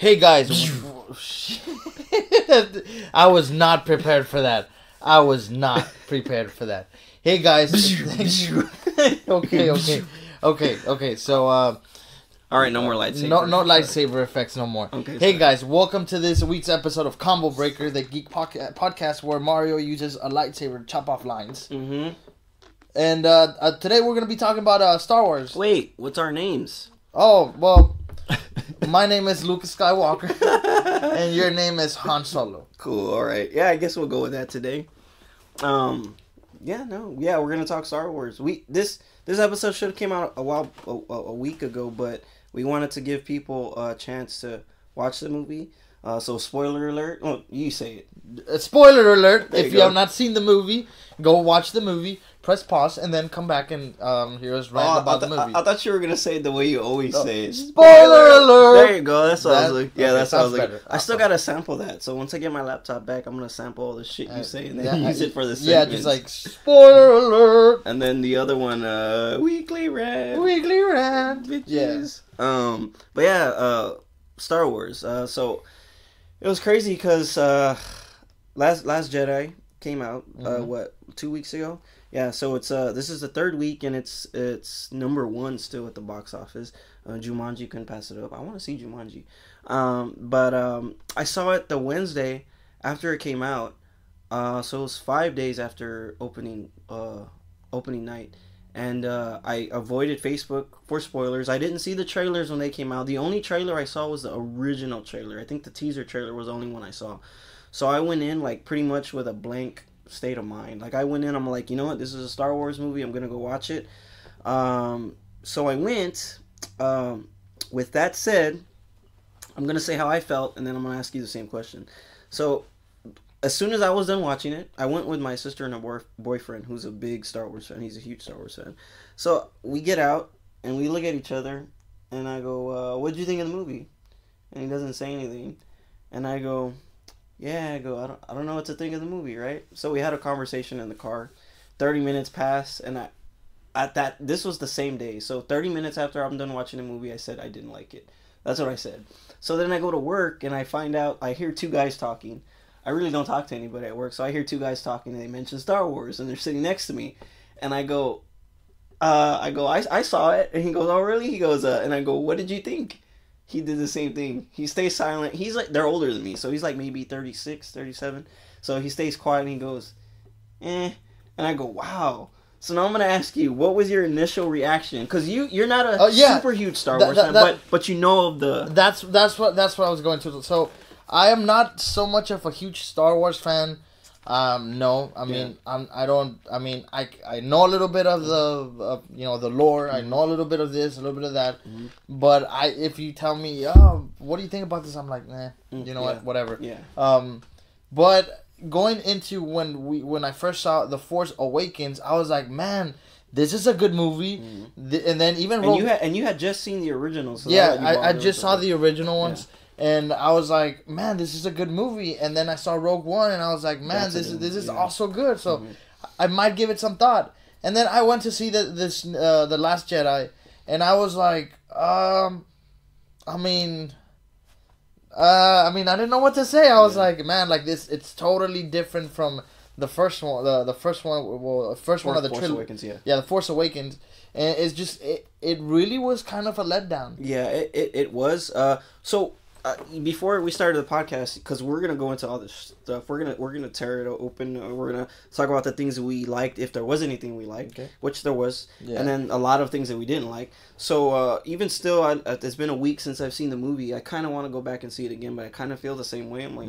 Hey guys, I was not prepared for that. Hey guys, okay. So, all right, no more lightsaber. No lightsaber effects, no more. Okay. Hey guys, welcome to this week's episode of Combo Breaker, the geek podcast where Mario uses a lightsaber to chop off lines. Mm-hmm. And today we're gonna be talking about Star Wars. Wait, what's our names? Oh well. My name is Lucas Skywalker, and your name is Han Solo. Cool. All right. Yeah, I guess we'll go with that today. We're gonna talk Star Wars. This episode should have came out a week ago, but we wanted to give people a chance to watch the movie. So spoiler alert. Oh, you say it. Spoiler alert! There If you have not seen the movie, go watch the movie. Press pause and then come back and hear us rant about the movie. I thought you were gonna say it the way you always say it. Spoiler alert! There you go. That's what I was like. Yeah, okay, that's what I was like. better. I still gotta sample that. So once I get my laptop back, I'm gonna sample all the shit you say and then use it for the segments. Yeah, just like spoiler alert. And then the other one, weekly rant. Bitches. Yeah. But yeah, Star Wars. So it was crazy because Last Jedi came out. 2 weeks ago? Yeah, so it's this is the third week and it's number one still at the box office. Jumanji couldn't pass it up. I want to see Jumanji, but I saw it the Wednesday after it came out. So it was 5 days after opening night, and I avoided Facebook for spoilers. I didn't see the trailers when they came out. The only trailer I saw was the original trailer. I think the teaser trailer was the only one I saw. So I went in like pretty much with a blank state of mind. Like I went in, I'm like, you know what, this is a Star Wars movie, I'm gonna go watch it. So I went. With that said, I'm gonna say how I felt, and then I'm gonna ask you the same question. So as soon as I was done watching it, I went with my sister and her boyfriend, who's a big Star Wars fan. He's a huge Star Wars fan. So we get out and we look at each other, and I go, "What did you think of the movie?" And he doesn't say anything, and I go, "Yeah," I don't know what to think of the movie, right? So we had a conversation in the car. 30 minutes passed, and this was the same day. So 30 minutes after I'm done watching the movie, I said I didn't like it. That's what I said. So then I go to work, and I hear two guys talking. I really don't talk to anybody at work, so I hear two guys talking, and they mention Star Wars, and they're sitting next to me. And I go, I saw it. And he goes, "Oh, really?" He goes, and I go, "What did you think?" He did the same thing. He stays silent. He's like, they're older than me, so he's like maybe 36, 37. So he stays quiet and he goes, "Eh." And I go, "Wow." So now I'm gonna ask you, what was your initial reaction? Because you're not a super huge Star Wars fan, but you know of the. That's what I was going to. So I am not so much of a huge Star Wars fan. No, I mean, I know a little bit of the lore. I know a little bit of this, a little bit of that. Mm-hmm. But if you tell me, what do you think about this? I'm like, nah, what, whatever. Yeah. But going into when I first saw The Force Awakens, I was like, man, this is a good movie. Mm-hmm. And then even you had just seen the original. So I just saw the original ones. Yeah. And I was like, man, this is a good movie. And then I saw Rogue One, and I was like, man, this is also good. So I might give it some thought. And then I went to see the Last Jedi, and I was like, I didn't know what to say. I was like, man, like this, it's totally different from the first one. The first one of the trilogy. Awakens, yeah, The Force Awakens. And it's just it really was kind of a letdown. Yeah, it was. Before we started the podcast, because we're gonna go into all this stuff, we're gonna tear it open. We're gonna talk about the things that we liked, if there was anything we liked, which there was, and then a lot of things that we didn't like. So even still, it's been a week since I've seen the movie. I kind of want to go back and see it again, but I kind of feel the same way. I'm like,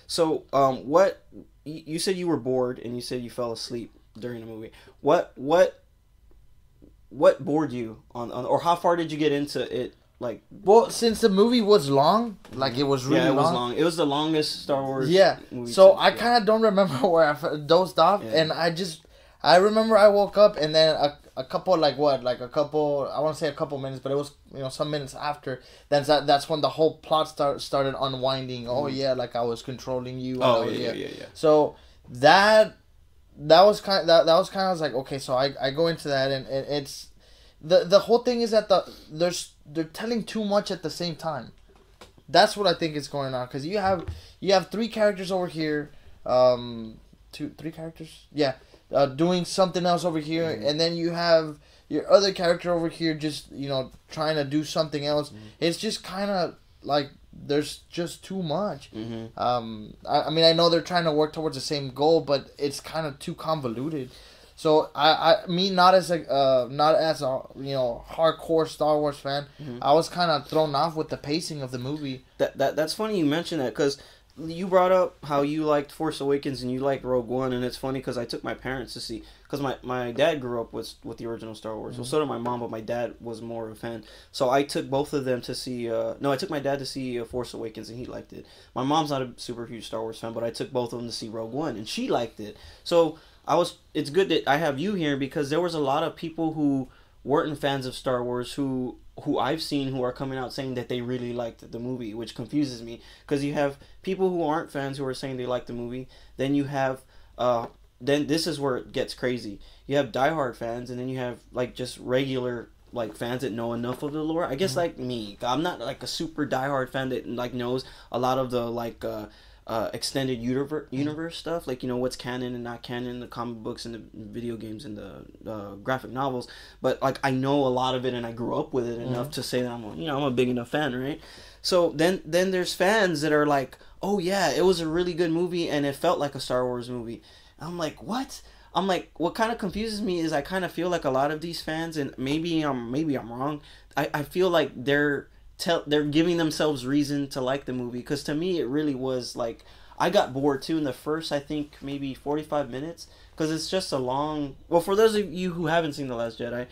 So what you said you were bored, and you said you fell asleep during the movie. What bored you on or how far did you get into it? Like, well, since the movie was long, like it was really long. Yeah, it was long. It was the longest Star Wars. Movie so I kind of don't remember where I dozed off, and I remember I woke up, and then a couple I want to say a couple minutes, but it was some minutes after. That's when the whole plot started unwinding. Oh yeah, like I was controlling you. Oh yeah. So that was kind of I was like, okay, so I go into that, and it's the whole thing is that they're telling too much at the same time. That's what I think is going on, because you have three characters over here, three characters, yeah, doing something else over here, and then you have your other character over here just trying to do something else. It's just kind of like there's just too much. I mean, I know they're trying to work towards the same goal, but it's kind of too convoluted. So not as a hardcore Star Wars fan, I was kind of thrown off with the pacing of the movie. That's funny you mentioned that, because you brought up how you liked Force Awakens and you liked Rogue One, and it's funny because I took my parents to see, because my dad grew up with the original Star Wars. Well, so did my mom, but my dad was more of a fan. So I took both of them to see. I took my dad to see Force Awakens, and he liked it. My mom's not a super huge Star Wars fan, but I took both of them to see Rogue One, and she liked it. So it's good that I have you here, because there was a lot of people who weren't fans of Star Wars who I've seen who are coming out saying that they really liked the movie, which confuses me, because you have people who aren't fans who are saying they like the movie. Then you have then this is where it gets crazy. You have diehard fans, and then you have like just regular like fans that know enough of the lore. I guess like me, I'm not like a super diehard fan that like knows a lot of the like extended universe stuff, like what's canon and not canon, the comic books and the video games and the graphic novels. But like I know a lot of it, and I grew up with it enough to say that I'm a big enough fan, right? So then there's fans that are like, oh yeah, it was a really good movie and it felt like a Star Wars movie. I'm like, what? I'm like, what kind of confuses me is I kind of feel like a lot of these fans, and maybe I'm wrong, I feel like they're giving themselves reason to like the movie, because to me it really was like, I got bored too in the first, I think maybe 45 minutes, because it's just a long, well, for those of you who haven't seen The Last Jedi,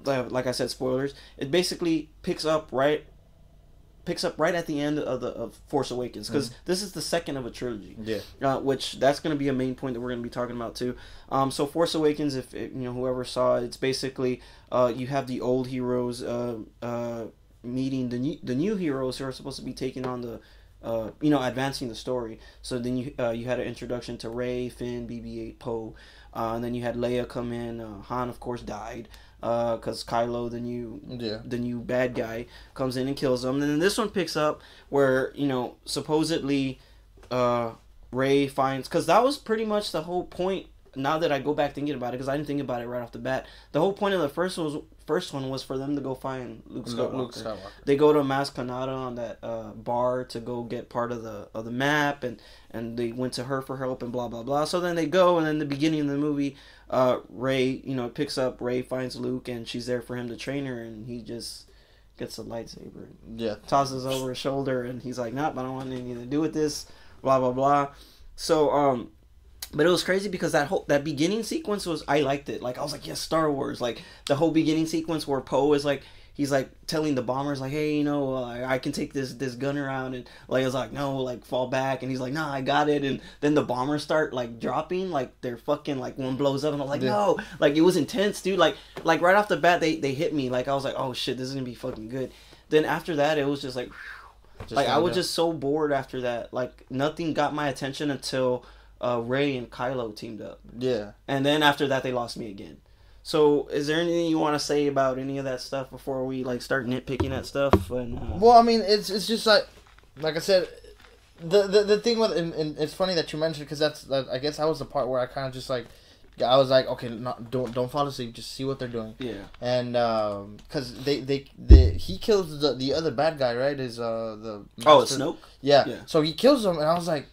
like I said, spoilers, it basically picks up right at the end of Force Awakens, because this is the second of a trilogy. Which that's going to be a main point that we're going to be talking about too. So Force Awakens, if whoever saw it, it's basically you have the old heroes meeting the new heroes who are supposed to be taking on the advancing the story. So then you had an introduction to Rey, Finn, BB-8, Poe, and then you had Leia come in. Han, of course, died because Kylo, the new bad guy, comes in and kills him. And then this one picks up where supposedly Rey finds, because that was pretty much the whole point. Now that I go back thinking about it, because I didn't think about it right off the bat, the whole point of the first one was for them to go find Luke Skywalker. They go to Maz Kanata on that bar to go get part of the map, and they went to her for help and blah blah blah. So then they go, and then the beginning of the movie, Rey picks up Rey, finds Luke, and she's there for him to train her, and he just gets a lightsaber, tosses over his shoulder, and he's like, "Nope, I don't want anything to do with this," blah blah blah. So but it was crazy because that beginning sequence I liked it. Like I was like, yes, Star Wars. Like the whole beginning sequence where Poe is like, he's like telling the bombers like, hey, I can take this gun around, and Leia's like, no, like fall back, and he's like, nah, I got it, and then the bombers start like dropping, like they're fucking like one blows up, and I'm like, no, like it was intense, dude. Like right off the bat they hit me. Like I was like, oh shit, this is gonna be fucking good. Then after that it was just like, I was just so bored after that. Like nothing got my attention until Rey and Kylo teamed up. Yeah. And then after that, they lost me again. So, is there anything you want to say about any of that stuff before we like start nitpicking at stuff? And, well, I mean, it's just like I said, the thing with, and it's funny that you mentioned, because I guess that was the part where I kind of just like, I was like, okay, don't fall asleep, just see what they're doing. Yeah. And because he kills the other bad guy, right? Is the master. Snoke. Yeah. So he kills him, and I was like,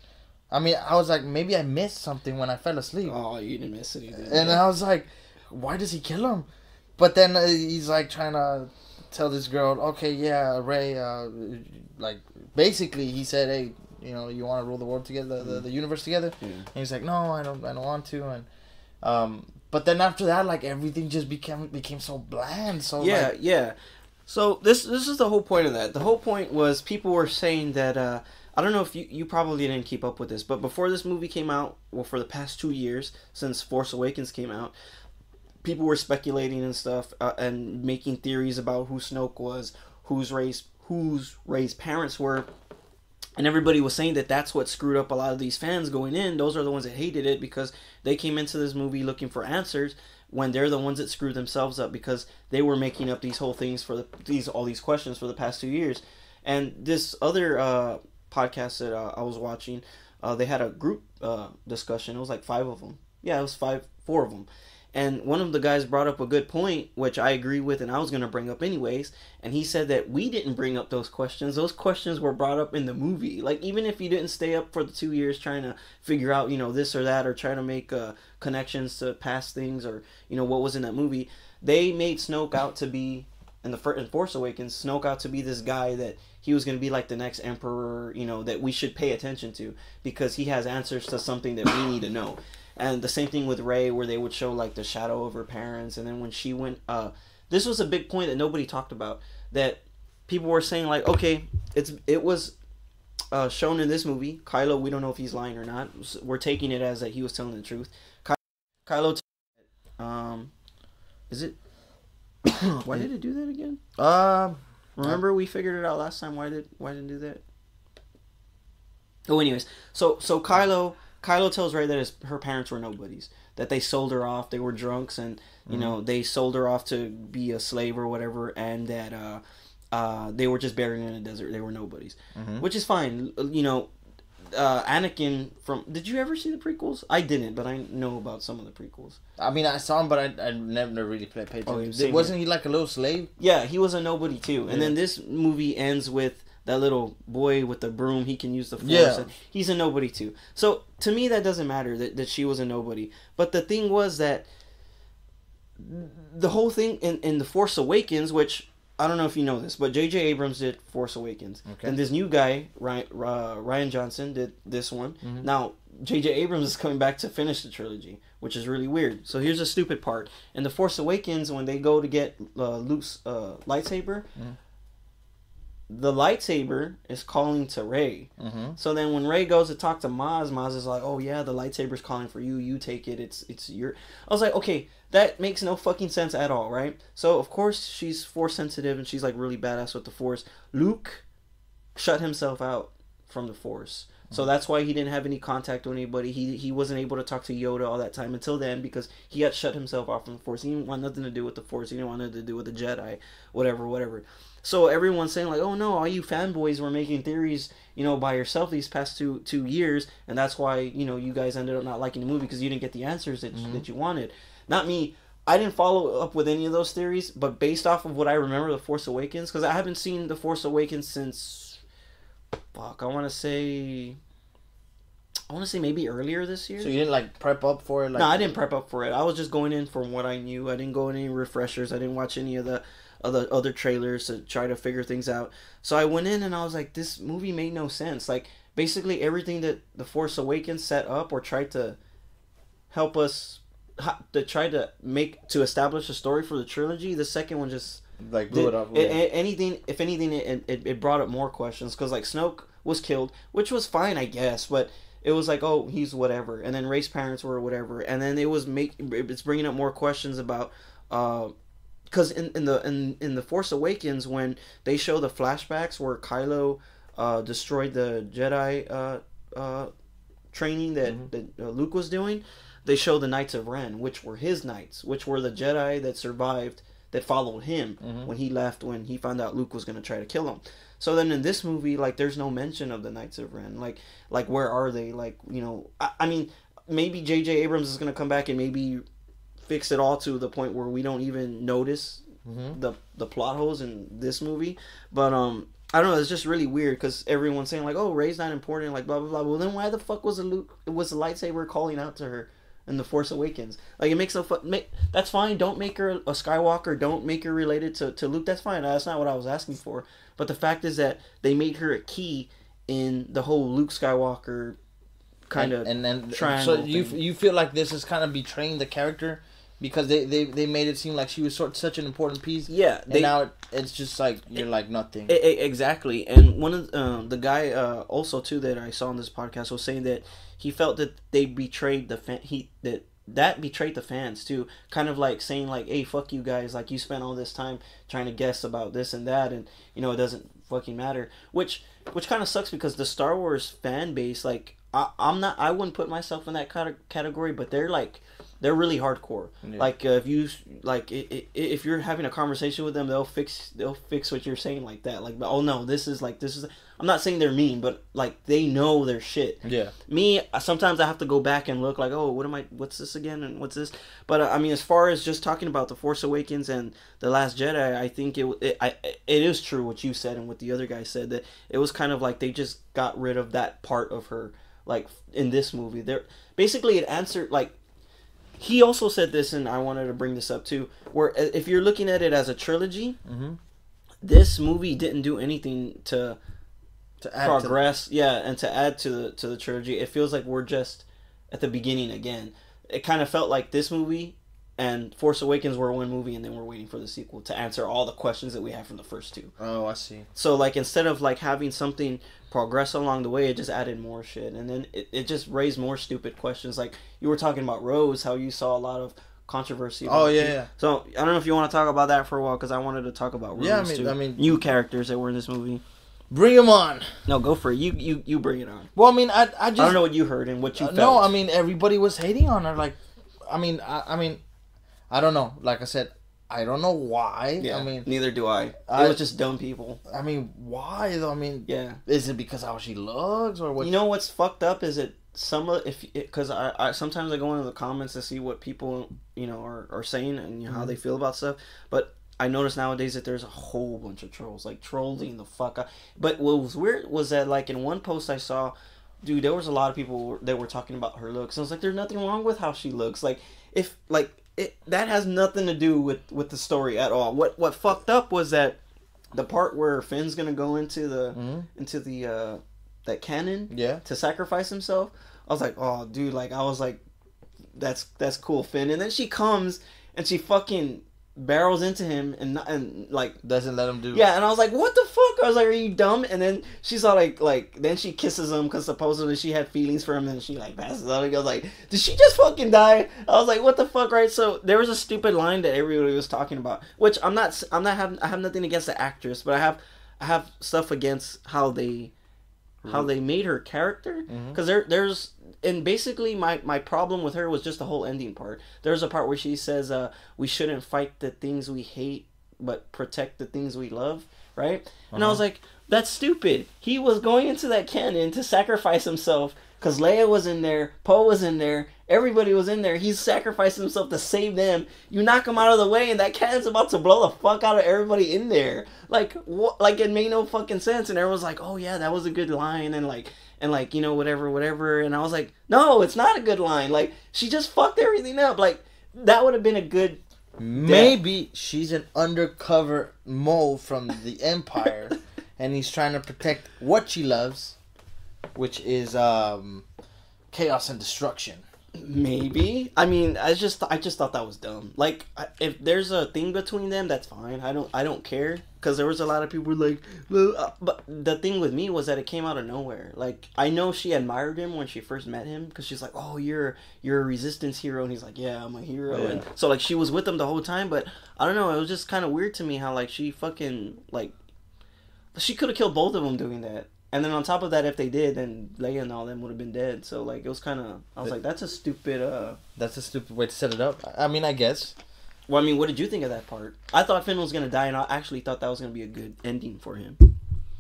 maybe I missed something when I fell asleep. Oh, you didn't miss anything. And I was like, why does he kill him? But then he's like trying to tell this girl, okay, yeah, Rey, like basically he said, hey, you want to rule the world together, the universe together? Yeah. And he's like, no, I don't want to. And but then after that, like everything just became so bland. So yeah. So this is the whole point of that. The whole point was people were saying that. I don't know if you probably didn't keep up with this, but before this movie came out, well, for the past 2 years, since Force Awakens came out, people were speculating and stuff, and making theories about who Snoke was, whose Rey's parents were, and everybody was saying that that's what screwed up a lot of these fans going in. Those are the ones that hated it, because they came into this movie looking for answers, when they're the ones that screwed themselves up, because they were making up these whole things for all these questions for the past 2 years. And this other podcast that I was watching, they had a group discussion. It was like 5 of them. Yeah, it was 4 of them. And one of the guys brought up a good point, which I agree with, and I was going to bring up anyways. And he said that we didn't bring up those questions. Those questions were brought up in the movie. Like, even if you didn't stay up for the 2 years trying to figure out, this or that, or trying to make connections to past things, or, what was in that movie, they made Snoke out to be, in Force Awakens, Snoke out to be this guy that he was going to be like the next emperor, that we should pay attention to, because he has answers to something that we need to know. And the same thing with Rey, where they would show like the shadow of her parents, and then when she went, this was a big point that nobody talked about. That people were saying like, okay, it was shown in this movie. Kylo, we don't know if he's lying or not. We're taking it as that he was telling the truth. Kylo, is it? Why did it do that again? Remember we figured it out last time. Why didn't it do that? Oh, anyways, so Kylo tells Rey that her parents were nobodies, that they sold her off, they were drunks, and they sold her off to be a slave or whatever, and that they were just buried in a desert. They were nobodies, which is fine. Anakin from. Did you ever see the prequels? I didn't, but I know about some of the prequels. I mean, I saw him, but I never really paid attention. Wasn't he like a little slave? Yeah, he was a nobody too. And then this movie ends with that little boy with the broom. He can use the Force. Yeah. And he's a nobody too. So to me, that doesn't matter that she was a nobody. But the thing was that the whole thing in The Force Awakens, which I don't know if you know this, but J.J. Abrams did Force Awakens. Okay. And this new guy, Ryan Johnson, did this one. Mm-hmm. Now, J.J. Abrams is coming back to finish the trilogy, which is really weird. So here's a stupid part. In The Force Awakens, when they go to get Luke's lightsaber, the lightsaber is calling to Rey. Mm-hmm. So then when Rey goes to talk to Maz, Maz is like, oh yeah, the lightsaber's calling for you. You take it. It's your... I was like, okay, that makes no fucking sense at all, right? So of course she's Force sensitive and she's like really badass with the Force. Luke shut himself out from the Force. So that's why he didn't have any contact with anybody. He wasn't able to talk to Yoda all that time until then, because he had shut himself off from the Force. He didn't want nothing to do with the Force. He didn't want nothing to do with the Jedi, whatever. So everyone's saying like, oh no, all you fanboys were making theories, by yourself these past two years, and that's why, you guys ended up not liking the movie because you didn't get the answers that you wanted. Not me. I didn't follow up with any of those theories, but based off of what I remember The Force Awakens, because I haven't seen The Force Awakens since, I want to say maybe earlier this year. So you didn't prep up for it? No, I didn't prep up for it. I was just going in from what I knew. I didn't go in any refreshers. I didn't watch any of the other trailers to try to figure things out. So I went in and I was like, this movie made no sense. Like, basically everything that The Force Awakens set up or tried to help us, to establish a story for the trilogy, the second one just blew it up. If anything, it brought up more questions, because Snoke was killed, which was fine, I guess, but it was like, oh, he's whatever, and then Rey's parents were whatever, and then it's bringing up more questions about because in the Force Awakens, when they show the flashbacks where Kylo destroyed the Jedi training that Luke was doing, they show the Knights of Ren, which were his knights, which were the Jedi that survived, that followed him when he left, when he found out Luke was going to try to kill him. So then in this movie, there's no mention of the Knights of Ren. Like where are they? I mean, maybe J.J. Abrams is going to come back and maybe fix it all to the point where we don't even notice the plot holes in this movie. But I don't know, it's just really weird, because everyone's saying oh, Rey's not important, blah blah blah. Well, then why the fuck was the lightsaber calling out to her in The Force Awakens? It makes that's fine. Don't make her a Skywalker. Don't make her related to Luke. That's fine. That's not what I was asking for. But the fact is that they made her a key in the whole Luke Skywalker kind of triangle. So you feel like this is kind of betraying the character, because they made it seem like she was such an important piece. Yeah. Now it's just you're nothing. Exactly. And one of the guy also too that I saw on this podcast was saying that he felt that they betrayed that betrayed the fans too. Kind of saying hey, fuck you guys. You spent all this time trying to guess about this and that, and it doesn't fucking matter. Which kind of sucks, because the Star Wars fan base, I wouldn't put myself in that category, but they're they're really hardcore. Yeah. Like if you like if you're having a conversation with them, they'll fix what you're saying like that. Like, oh no, this is. I'm not saying they're mean, but like they know their shit. Yeah. Me, sometimes I have to go back and look like, oh, what's this again, and what's this? But I mean, as far as just talking about the Force Awakens and the Last Jedi, I think it is true what you said and what the other guy said, that it was kind of like they just got rid of that part of her. Like in this movie, there basically it answered like. He also said this, and I wanted to bring this up too, where if you're looking at it as a trilogy, this movie didn't do anything to add progress, and to add to the trilogy. It feels like we're just at the beginning again. It kind of felt like this movie and Force Awakens were one movie, and then we're waiting for the sequel to answer all the questions that we have from the first two. Oh, I see. So like instead of like having something progress along the way, it just added more shit, and then it just raised more stupid questions. Like you were talking about Rose, how you saw a lot of controversy. Oh yeah. So I don't know if you want to talk about that for a while, because I wanted to talk about Rose. Yeah, I mean, new characters that were in this movie. Bring them on. No, go for it. You bring it on. Well, I mean, I just I don't know what you heard and what you felt. No, I mean everybody was hating on her. Like, I mean, I don't know. Like I said, I don't know why. Yeah, I mean, neither do I. It was just dumb people. I mean, why though? I mean, yeah. Is it because how she looks or what? You know what's fucked up is it because I sometimes I go into the comments to see what people are saying and how they feel about stuff, but I notice nowadays that there's a whole bunch of trolls, like trolling the fuck out. But what was weird was that like in one post I saw, dude, there was a lot of people that were talking about her looks. I was like, there's nothing wrong with how she looks. Like if like. That has nothing to do with the story at all. What fucked up was that the part where Finn's gonna go into the that cannon to sacrifice himself. I was like, oh dude, like I was like, that's cool, Finn. And then she comes and she fucking barrels into him and like doesn't let him do. Yeah, and I was like, what the fuck? I was like, are you dumb? And then she's all like then she kisses him because supposedly she had feelings for him, and she like passes out and goes like, did she just fucking die? I was like, what the fuck, right? So there was a stupid line that everybody was talking about, which I have nothing against the actress, but I have stuff against how they made her character, because there's and basically my problem with her was just the whole ending part. There's a part where she says we shouldn't fight the things we hate but protect the things we love, right? And I was like, that's stupid. He was going into that cannon to sacrifice himself because Leia was in there, Poe was in there, everybody was in there. He's sacrificed himself to save them. You knock him out of the way, and that cannon's about to blow the fuck out of everybody in there. Like what? Like it made no fucking sense. And everyone's like, "Oh yeah, that was a good line," and whatever. And I was like, "No, it's not a good line. Like she just fucked everything up. Like that would have been a good." Maybe she's an undercover mole from the Empire, and he's trying to protect what she loves, which is chaos and destruction. Maybe. I mean, I just thought that was dumb. Like, if there's a thing between them, that's fine. I don't care, because there was a lot of people like, but the thing with me was that it came out of nowhere. Like, I know she admired him when she first met him, because she's like, oh, you're a resistance hero, and he's like, yeah, I'm a hero. Yeah. And so like she was with him the whole time, but I don't know, it was just kind of weird to me how like she fucking like she could have killed both of them doing that. And then on top of that, if they did, then Leia and all them would have been dead. So like it was kind of, I was like, that's a stupid way to set it up. I mean, I guess. Well, I mean, what did you think of that part? I thought Finn was gonna die, and I actually thought that was gonna be a good ending for him.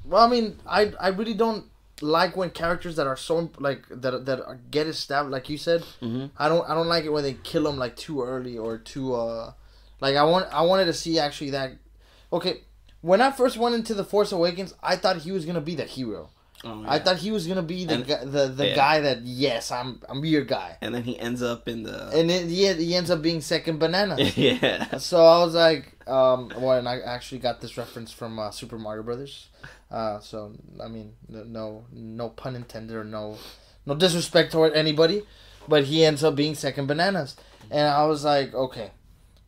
Well, I mean, I really don't like when characters that are so like that get established, like you said. Mm-hmm. I don't like it when they kill them like too early or too like I wanted to see actually that. Okay. When I first went into The Force Awakens, I thought he was gonna be the hero. Oh, yeah. I thought he was gonna be the guy that, yes, I'm your guy. And then he ends up in the... And then he ends up being second banana. Yeah. So I was like, and I actually got this reference from Super Mario Brothers. So I mean, no pun intended or no disrespect toward anybody, but he ends up being second bananas, and I was like, okay.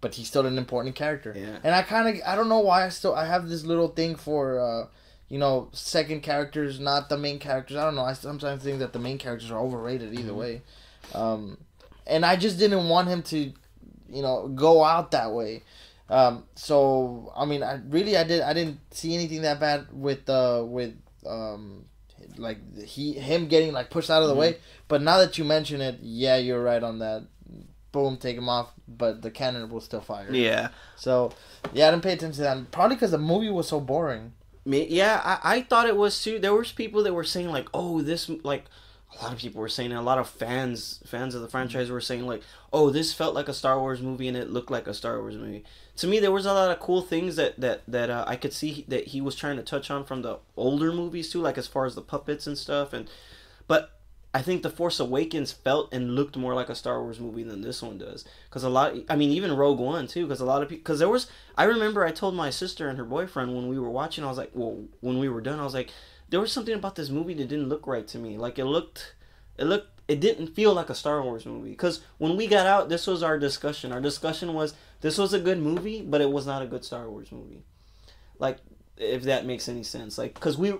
But he's still an important character. Yeah. And I don't know why I have this little thing for, second characters, not the main characters. I don't know. I sometimes think that the main characters are overrated either way. And I just didn't want him to, go out that way. So, I mean, I didn't see anything that bad with him getting, like, pushed out of the way. But now that you mention it, yeah, you're right on that. boom, take him off, but the cannon will still fire. Yeah. So, yeah, I didn't pay attention to that. Probably because the movie was so boring. Yeah, I thought it was too. There was people that were saying like, oh, this like. A lot of people were saying, and a lot of fans of the franchise were saying like, oh, this felt like a Star Wars movie and it looked like a Star Wars movie. To me, there was a lot of cool things that I could see that he was trying to touch on from the older movies too, like as far as the puppets and stuff. But I think The Force Awakens felt and looked more like a Star Wars movie than this one does. Because even Rogue One too, because a lot of people, I remember I told my sister and her boyfriend when we were watching, I was like, well, when we were done, I was like, there was something about this movie that didn't look right to me. Like it didn't feel like a Star Wars movie. Because when we got out, this was our discussion. Our discussion was, this was a good movie, but it was not a good Star Wars movie. Like, if that makes any sense. Like, because we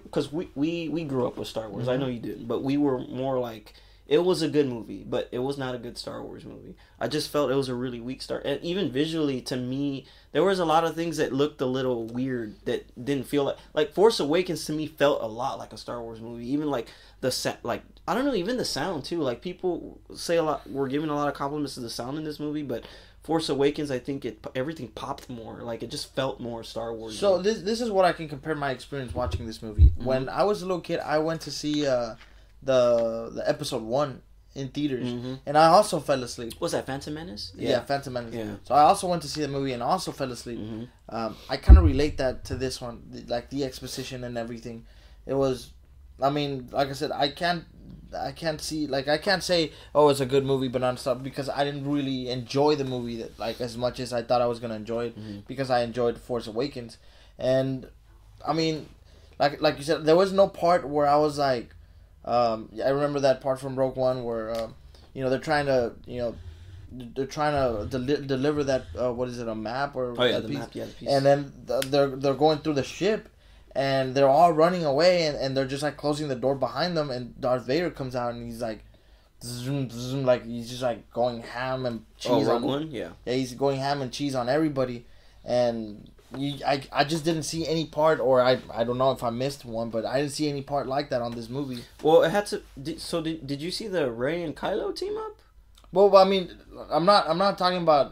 grew up with Star Wars. Mm-hmm. I know you didn't, but we were more like, it was a good movie, but it was not a good Star Wars movie. I just felt it was a really weak start. And even visually, to me, there was a lot of things that looked a little weird that didn't feel like Force Awakens to me felt a lot like a Star Wars movie. Even like I don't know, even the sound too. Like people say we're giving a lot of compliments to the sound in this movie, but Force Awakens, I think everything popped more. Like it just felt more Star Wars. So this is what I can compare my experience watching this movie. Mm-hmm. When I was a little kid, I went to see the episode 1 in theaters, mm-hmm. and I also fell asleep. Was that Phantom Menace? Yeah, Phantom Menace. Yeah. So I also went to see the movie and also fell asleep. Mm-hmm. I kind of relate that to this one, like the exposition and everything. It was, I mean, like I said, I can't say, oh, it's a good movie, but non-stop, because I didn't really enjoy the movie as much as I thought I was gonna enjoy it, mm-hmm. because I enjoyed Force Awakens, and I mean, like you said, there was no part where I was like, I remember that part from Rogue One where, they're trying to, deliver that, what is it, a map or the map, the piece, and then they're going through the ship. And they're all running away, and they're just like closing the door behind them. And Darth Vader comes out, and he's like, zoom, zoom, like he's just like going ham and cheese on. One, yeah. Yeah, he's going ham and cheese on everybody, and I just didn't see any part, or I don't know if I missed one, but I didn't see any part like that on this movie. Well, it had to. So did you see the Rey and Kylo team up? Well, I mean, I'm not talking about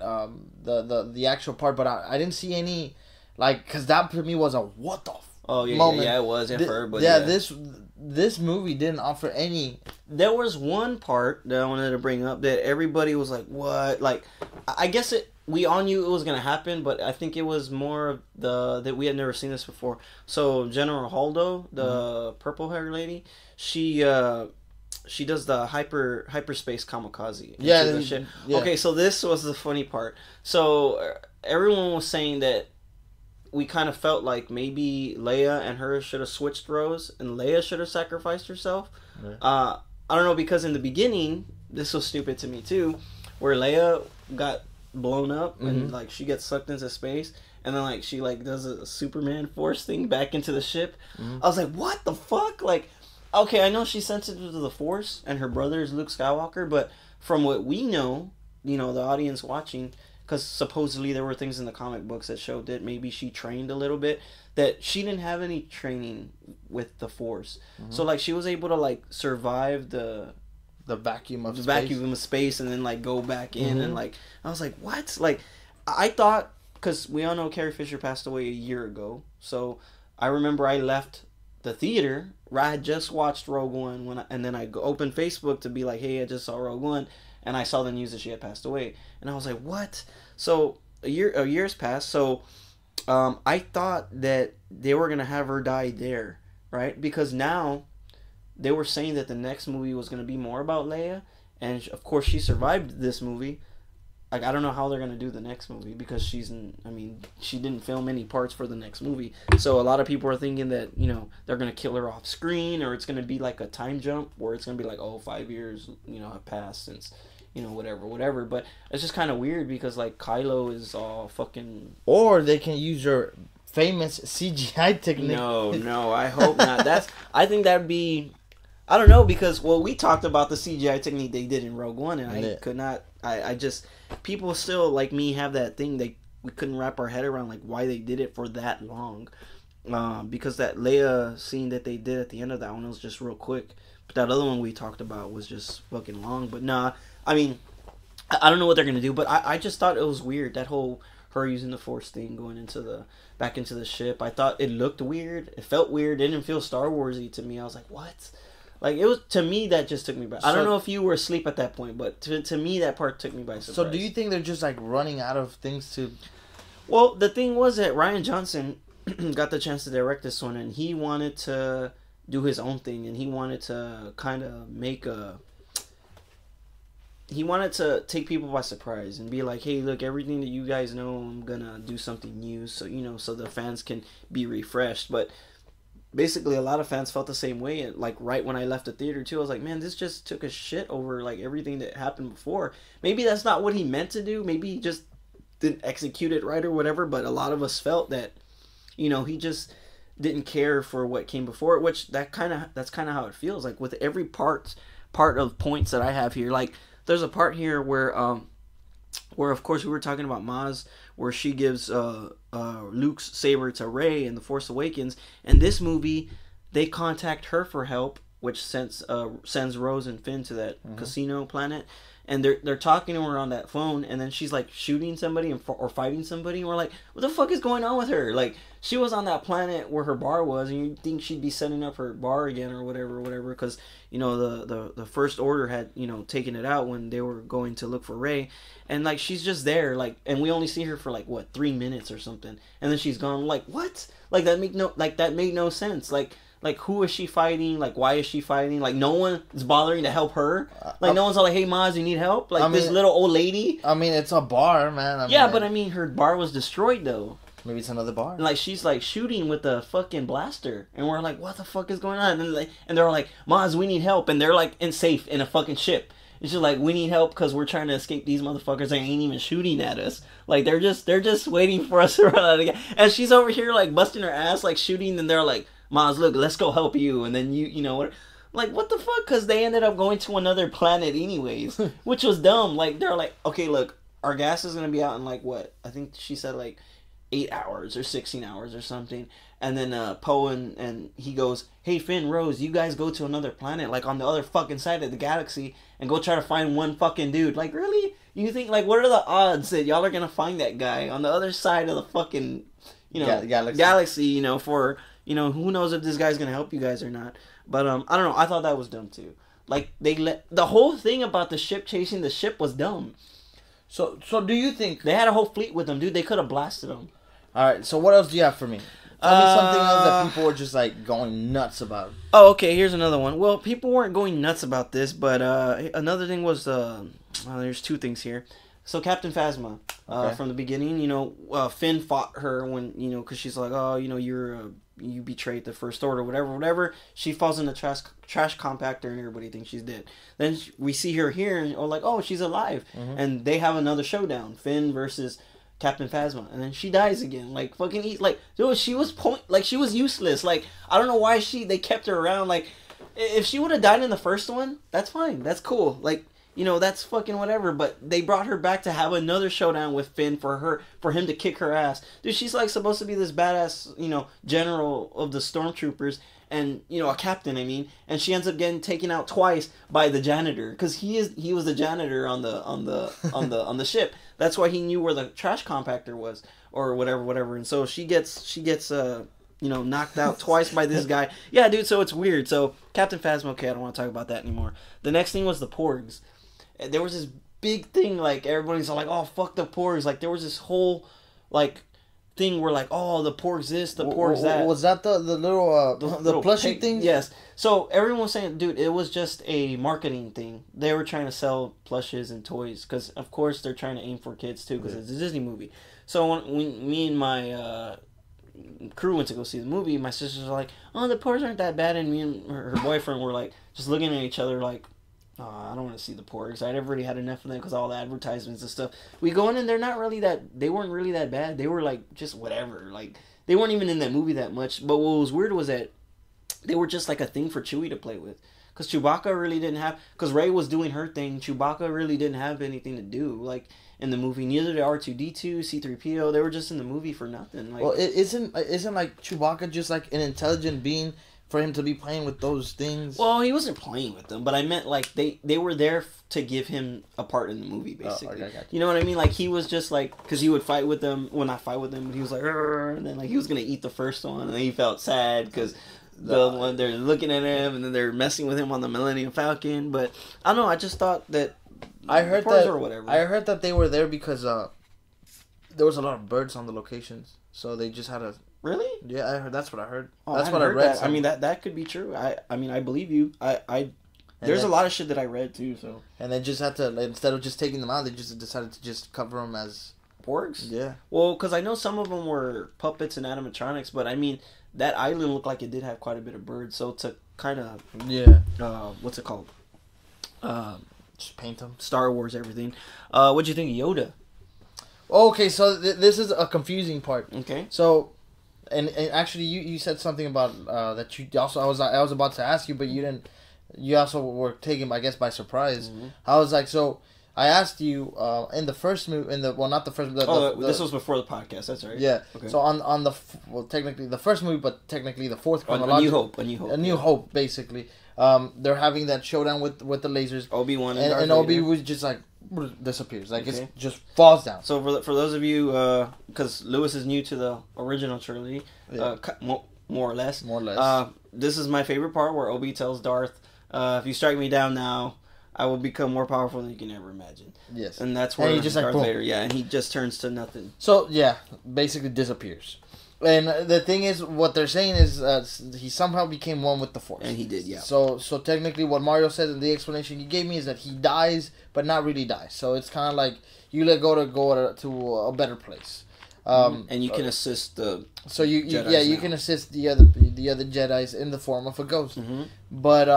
the actual part, but I didn't see any, like, because that to me was a what the. Oh yeah, moment. Yeah, it was at first, but yeah. This movie didn't offer any. There was one part that I wanted to bring up that everybody was like, "What?" Like, I guess we all knew it was gonna happen, but I think it was more of that we had never seen this before. So General Holdo, the mm-hmm. purple hair lady, she does the hyperspace kamikaze. Yeah, yeah. Okay, so this was the funny part. So everyone was saying that. We kind of felt like maybe Leia and her should have switched roles, and Leia should have sacrificed herself. Yeah. I don't know, because in the beginning, this was stupid to me too, where Leia got blown up mm-hmm. and like she gets sucked into space, and then like she like does a Superman force thing back into the ship. Mm-hmm. I was like, what the fuck? Like, okay, I know she's sensitive to the Force, and her brother is Luke Skywalker, but from what we know, the audience watching. Because supposedly there were things in the comic books that showed that maybe she trained a little bit, that she didn't have any training with the Force. Mm-hmm. So like she was able to like survive the vacuum of space and then like go back in, mm-hmm. and like I was like, what? Like I thought, because we all know Carrie Fisher passed away a year ago, so I remember I left the theater where I had just watched Rogue One and then I opened Facebook to be like, hey, I just saw Rogue One. And I saw the news that she had passed away. And I was like, what? So a year's passed. So I thought that they were going to have her die there, right? Because now they were saying that the next movie was going to be more about Leia. And of course she survived this movie. Like, I don't know how they're going to do the next movie, because she didn't film any parts for the next movie. So a lot of people are thinking that, they're going to kill her off screen, or it's going to be like a time jump where it's going to be like, 5 years, have passed since... whatever. But it's just kind of weird because, like, Kylo is all fucking... Or they can use your famous CGI technique. No, I hope not. I think that'd be... I don't know, because, we talked about the CGI technique they did in Rogue One, and I could not... I just... People still, like me, have that thing. We couldn't wrap our head around, like, why they did it for that long. Because that Leia scene that they did at the end of that one was just real quick. But that other one we talked about was just fucking long. But nah... I I don't know what they're gonna do, but I just thought it was weird, that whole her using the Force thing going into the back into the ship. I thought it looked weird. It felt weird. It didn't feel Star Warsy to me. I was like, what? Like, it was, to me, that just took me back. I don't know if you were asleep at that point, but to me, that part took me by surprise. So do you think they're just like running out of things to? Well, the thing was that Rian Johnson got the chance to direct this one, and he wanted to do his own thing, and he wanted to kind of make a. He wanted to take people by surprise and be like, hey, look, everything that you guys know, I'm gonna do something new, so so the fans can be refreshed. But basically, a lot of fans felt the same way. And like right when I left the theater too, I was like, man, this just took a shit over like everything that happened before. Maybe that's not what he meant to do. Maybe he just didn't execute it right or whatever. But a lot of us felt that, he just didn't care for what came before it. Which that's kind of how it feels. Like with every part of points that I have here, like there's a part here where of course we were talking about Maz, where she gives Luke's saber to Rey in The Force Awakens. And this movie, they contact her for help, which sends Rose and Finn to that casino planet. And they're talking to her on that phone, and then she's like shooting somebody or fighting somebody, and we're like, what the fuck is going on with her? Like, she was on that planet where her bar was, and you'd think she'd be setting up her bar again or whatever, because the First Order had taken it out when they were going to look for Rey, and like she's just there, like, and we only see her for like 3 minutes or something, and then she's gone. Like, what? Like that made no sense. Like, who is she fighting? Like, why is she fighting? Like, no one is bothering to help her. Like, no one's all like, hey, Maz, you need help? Like, this little old lady. I mean, it's a bar, man. But I mean, her bar was destroyed, though. Maybe it's another bar. Like, she's, like, shooting with a fucking blaster. And we're like, what the fuck is going on? And they're like, Maz, we need help. And they're, like, safe in a fucking ship. It's just like, we need help because we're trying to escape these motherfuckers. They ain't even shooting at us. Like, they're just waiting for us to run out again. And she's over here, like, busting her ass, like, shooting. And they're like, Maz, look, let's go help you. And then like, what the fuck? Because they ended up going to another planet anyways, which was dumb. Like, they're like, okay, look, our gas is going to be out in like what? I think she said like 8 hours or 16 hours or something. And then Poe and he goes, hey, Finn, Rose, you guys go to another planet, like on the other fucking side of the galaxy, and go try to find one fucking dude. Like, really? You think, like, what are the odds that y'all are going to find that guy on the other side of the fucking, galaxy, for... who knows if this guy's gonna help you guys or not. But I don't know. I thought that was dumb too. Like, the whole thing about the ship chasing the ship was dumb. So do you think they had a whole fleet with them, dude? They could have blasted them. All right. So what else do you have for me? Tell me something else that people were just like going nuts about. Oh, okay. Here's another one. Well, people weren't going nuts about this, but another thing was there's two things here. So Captain Phasma, from the beginning, Finn fought her when because she's like, oh, you betrayed the First Order, whatever. She falls in the trash compactor, and everybody thinks she's dead. Then we see her here, and like, oh, she's alive, and they have another showdown: Finn versus Captain Phasma, and then she dies again. Like, fucking like, dude, she was she was useless. Like, I don't know why they kept her around. Like, if she would have died in the first one, that's fine, that's cool. Like, that's fucking whatever, but they brought her back to have another showdown with Finn for him to kick her ass. Dude, she's like supposed to be this badass, general of the stormtroopers and, a captain, I mean, and she ends up getting taken out twice by the janitor because he was the janitor on the ship. That's why he knew where the trash compactor was or whatever. And so she gets knocked out twice by this guy. Yeah, dude, so it's weird. So Captain Phasma, okay, I don't want to talk about that anymore. The next thing was the Porgs. There was this big thing, like, everybody's like, oh, fuck the Porgs. Like, there was this whole, like, thing where, like, oh, the Porgs this, the Porgs that. Was that the little, the plushie thing? Yes. So, everyone was saying, dude, it was just a marketing thing. They were trying to sell plushes and toys, because, of course, they're trying to aim for kids, too, because it's a Disney movie. So, when me and my crew went to go see the movie, my sisters were like, oh, the Porgs aren't that bad, and me and her boyfriend were, like, just looking at each other, like, oh, I don't want to see the Porgs. I'd already had enough of them because all the advertisements and stuff. We go in and they weren't really that bad. They were like just whatever. Like, they weren't even in that movie that much. But what was weird was that they were just like a thing for Chewie to play with. Because Chewbacca really didn't have... Because Rey was doing her thing. Chewbacca really didn't have anything to do, like, in the movie. Neither did R2-D2, C-3PO. They were just in the movie for nothing. Like, well, isn't like Chewbacca just like an intelligent being for him to be playing with those things. Well, he wasn't playing with them, but I meant like they were there to give him a part in the movie, basically. Oh, okay. You know what I mean? Like he was just like, because he would fight with them, well, not fight with them, but he was like, "Arr," and then like he was gonna eat the first one, and then he felt sad because the other one, they're looking at him, and then they're messing with him on the Millennium Falcon. But I don't know. I just thought that I heard that or whatever. I heard that they were there because there was a lot of birds on the locations, so they just had a. Really? Yeah, I heard. That's what I heard. Oh, that's what I read. I mean, that could be true. I mean, I believe you. There's a lot of shit that I read too. So. And they just had to, instead of just taking them out, they just decided to just cover them as porgs. Yeah. Well, because I know some of them were puppets and animatronics, but I mean, that island looked like it did have quite a bit of birds. So to kind of what's it called? Just paint them. Star Wars, everything. What'd you think of Yoda? Okay, so this is a confusing part. Okay. So. And actually, you said something about that you also I was about to ask you, but you didn't. You also were taken, I guess, by surprise. Mm-hmm. I was like, so I asked you in the first movie, not the first. This was before the podcast. That's right. Yeah. Okay. So on the technically the first movie, but technically the fourth chronological. A New Hope. A New Hope, basically. They're having that showdown with the lasers. Obi-Wan and Obi was just like disappears, like it just falls down. So for those of you, because Lewis is new to the original trilogy, more or less. This is my favorite part where Obi tells Darth, "If you strike me down now, I will become more powerful than you can ever imagine." Yes, and that's where he just Darth like, Vader, and he just turns to nothing. So yeah, basically disappears. And the thing is, what they're saying is he somehow became one with the Force. And he did, yeah. So technically what Mario said in the explanation he gave me is that he dies, but not really dies. So it's kind of like you let go to a better place. And you can assist the you can assist the other Jedis in the form of a ghost. Mm-hmm. But,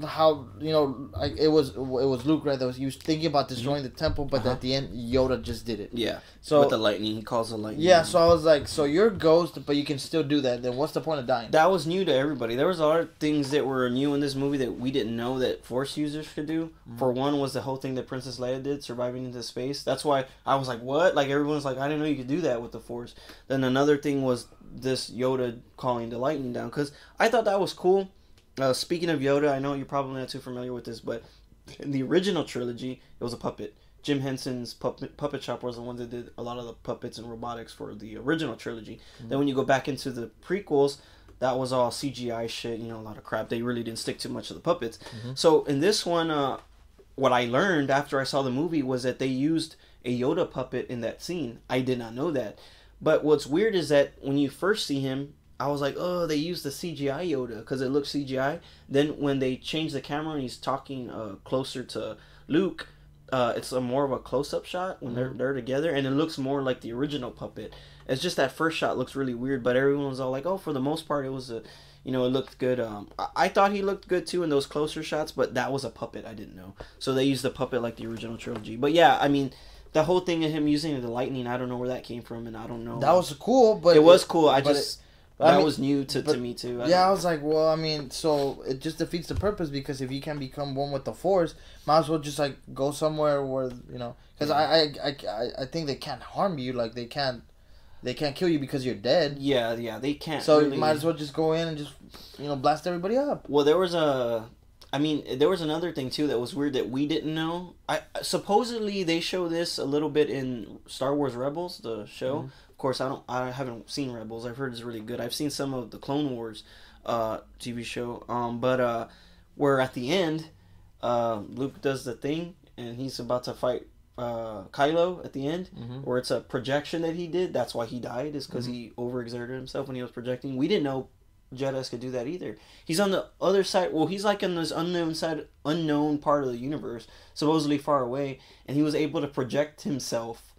how it was Luke, right, that was thinking about destroying the temple, but at the end Yoda just did it. Yeah. So with the lightning, he calls the lightning. Yeah, so I was like, so you're a ghost, but you can still do that. Then what's the point of dying? That was new to everybody. There was a lot of things that were new in this movie that we didn't know that Force users could do. Mm-hmm. For one was the whole thing that Princess Leia did, surviving into space. That's why I was like, what? Like everyone was like, I didn't know you could do that with the Force. Then another thing was this Yoda calling the lightning down, because I thought that was cool. Speaking of Yoda, I know you're probably not too familiar with this, but in the original trilogy, it was a puppet. Jim Henson's puppet shop was the one that did a lot of the puppets and robotics for the original trilogy. Mm-hmm. Then when you go back into the prequels, that was all CGI shit, a lot of crap. They really didn't stick too much to the puppets. Mm-hmm. So in this one, what I learned after I saw the movie was that they used a Yoda puppet in that scene. I did not know that. But what's weird is that when you first see him, I was like, oh, they used the CGI Yoda because it looks CGI. Then when they change the camera and he's talking closer to Luke, it's more of a close-up shot when they're together, and it looks more like the original puppet. It's just that first shot looks really weird, but everyone was all like, oh, for the most part, it was it looked good. I thought he looked good too in those closer shots, but that was a puppet. I didn't know. So they used the puppet like the original trilogy. But yeah, I mean, the whole thing of him using the lightning, I don't know where that came from, and I don't know. That was cool, but it was cool. That was new to me too. I was like, well, I mean, so it just defeats the purpose, because if you can become one with the Force, might as well just like go somewhere where because I think they can't harm you, like they can't kill you because you're dead. Yeah, they can't. So you might as well just go in and just blast everybody up. Well, there was another thing too that was weird that we didn't know. Supposedly they show this a little bit in Star Wars Rebels, the show. Mm-hmm. Of course, I haven't seen Rebels. I've heard it's really good. I've seen some of the Clone Wars TV show. But where at the end, Luke does the thing and he's about to fight Kylo at the end, where it's a projection that he did. That's why he died, is because he overexerted himself when he was projecting. We didn't know Jedis could do that either. He's on the other side. Well, he's like in this unknown part of the universe, supposedly far away, and he was able to project himself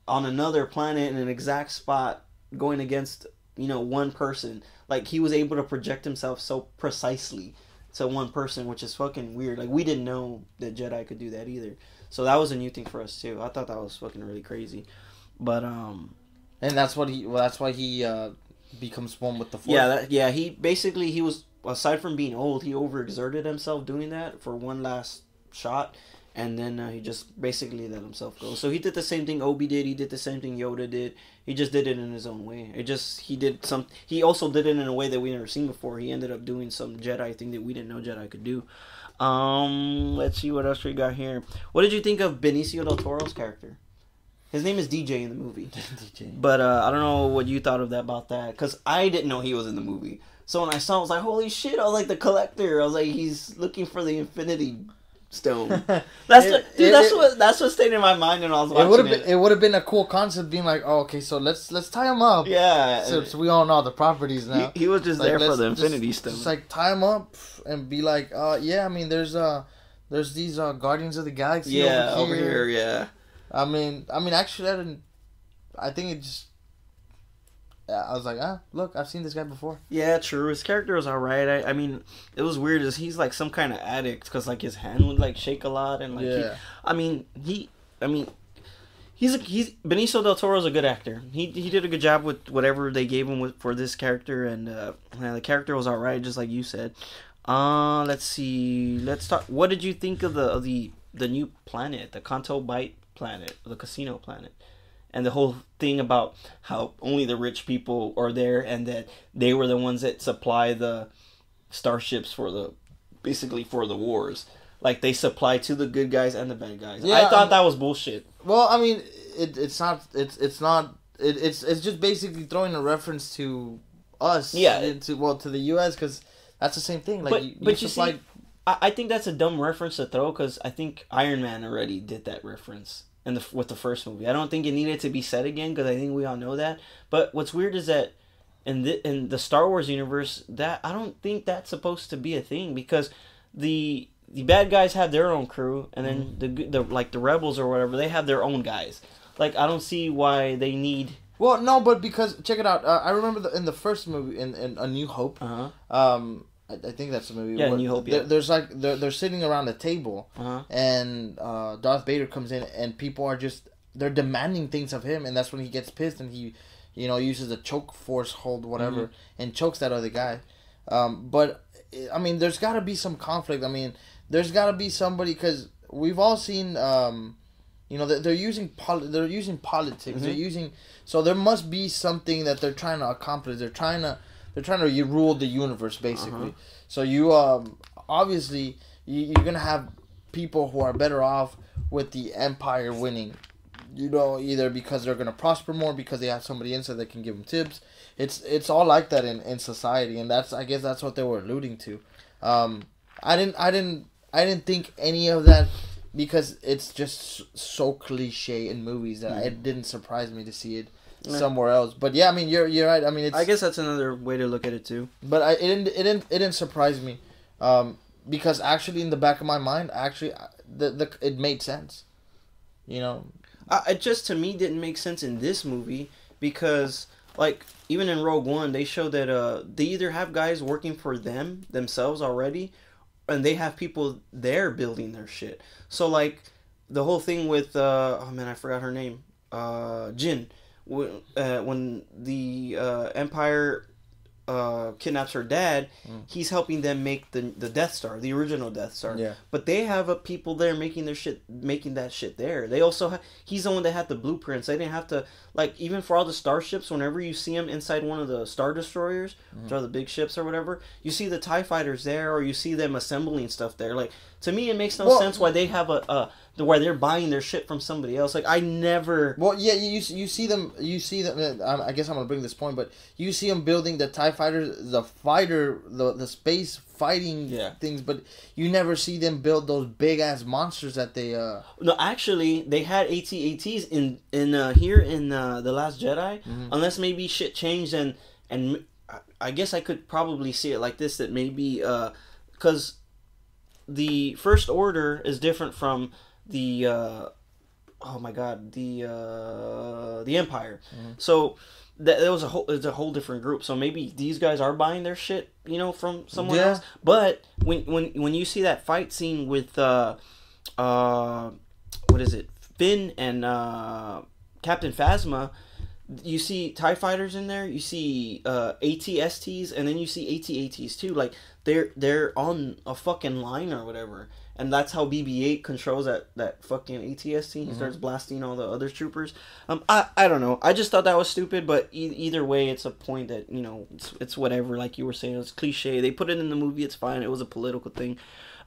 on another planet in an exact spot, going against one person. Like he was able to project himself so precisely to one person, which is fucking weird. Like we didn't know that Jedi could do that either. So that was a new thing for us too. I thought that was fucking really crazy. But and that's why he becomes one with the Force. He was, aside from being old, he overexerted himself doing that for one last shot. and then he just basically let himself go. So he did the same thing Obi did. He did the same thing Yoda did. He just did it in his own way. He also did it in a way that we never seen before. He ended up doing some Jedi thing that we didn't know Jedi could do. Let's see what else we got here. What did you think of Benicio del Toro's character? His name is DJ in the movie. DJ. But I don't know what you thought about that, because I didn't know he was in the movie. So when I saw him, I was like, holy shit, I was like the collector. I was like, he's looking for the Infinity Stone. That's what stayed in my mind when I was watching it. It would have been a cool concept, being like, oh, okay, so let's tie him up. Yeah. So we all know the properties now. He was just there for the Infinity Stone. Just like tie him up and be like, yeah, I mean, there's these Guardians of the Galaxy over here. Yeah. I mean, actually, I think it just. I was like, look, I've seen this guy before. Yeah, true. His character was alright. I mean, it was weird. He's like some kind of addict, because like his hand would like shake a lot, and like he's Benicio del Toro's a good actor. He did a good job with whatever they gave him for this character, and the character was alright, just like you said. Let's see. Let's talk. What did you think of the new planet, the Canto Bight planet, the casino planet? And the whole thing about how only the rich people are there, and that they were the ones that supply the starships for the wars. Like, they supply to the good guys and the bad guys. Yeah, I thought that was bullshit. Well, I mean, it's just basically throwing a reference to us. Yeah. To the U.S., because that's the same thing. Like, but you see, I think that's a dumb reference to throw, because I think Iron Man already did that reference. With the first movie, I don't think it needed to be said again, because I think we all know that. But what's weird is that in the Star Wars universe, that I don't think that's supposed to be a thing, because the bad guys have their own crew, and then the rebels or whatever, they have their own guys. Like, I don't see why they need. Well, no, but because check it out. I remember in the first movie, in A New Hope. I think that's the movie. Yeah, New Hope. Yeah. There's like they're sitting around a table, and Darth Vader comes in, and people are they're demanding things of him, and that's when he gets pissed, and he, uses a choke force hold, whatever, and chokes that other guy. But I mean, there's got to be some conflict. I mean, there's got to be somebody, because we've all seen, they're using politics. They're using, so there must be something that they're trying to accomplish. They're trying to rule the universe, basically. So you obviously you're gonna have people who are better off with the Empire winning. Either because they're gonna prosper more, because they have somebody inside that can give them tips. It's all like that in society, and I guess that's what they were alluding to. I didn't think any of that, because it's just so cliche in movies that it didn't surprise me to see it somewhere else. But yeah, I mean, you're right. I mean, I guess that's another way to look at it too. But it didn't surprise me, because actually in the back of my mind, it made sense. It just, to me, didn't make sense in this movie, because like even in Rogue One, they show that they either have guys working for themselves already, and they have people there building their shit. So like the whole thing with I forgot her name, Jin. When the Empire kidnaps her dad, he's helping them make the Death Star, the original Death Star. Yeah. But they have people there making that shit there. They also he's the one that had the blueprints. They didn't have to, like, even for all the starships. Whenever you see them inside one of the Star Destroyers, which are the big ships or whatever, you see the TIE fighters there, or you see them assembling stuff there. Like, to me, it makes no sense why they have why they're buying their shit from somebody else. Like, I never. Well, yeah, you see them. I guess I'm gonna bring this point, but you see them building the TIE fighters, the fighter, the space fighting things, but you never see them build those big ass monsters that they. No, actually, they had AT-ATs in here in the Last Jedi, unless maybe shit changed, and I guess I could probably see it like this, that maybe because the First Order is different from the the Empire. So it's a whole different group. So maybe these guys are buying their shit, from someone else. But when you see that fight scene with what is it, Finn and Captain Phasma, you see TIE fighters in there, you see AT-STs, and then you see AT-ATs too. Like, they're on a fucking line or whatever. And that's how BB-8 controls that fucking ATST. He starts blasting all the other troopers. I don't know. I just thought that was stupid, but either way, it's a point that, you know, it's whatever. Like you were saying, it's cliche. They put it in the movie, it's fine. It was a political thing.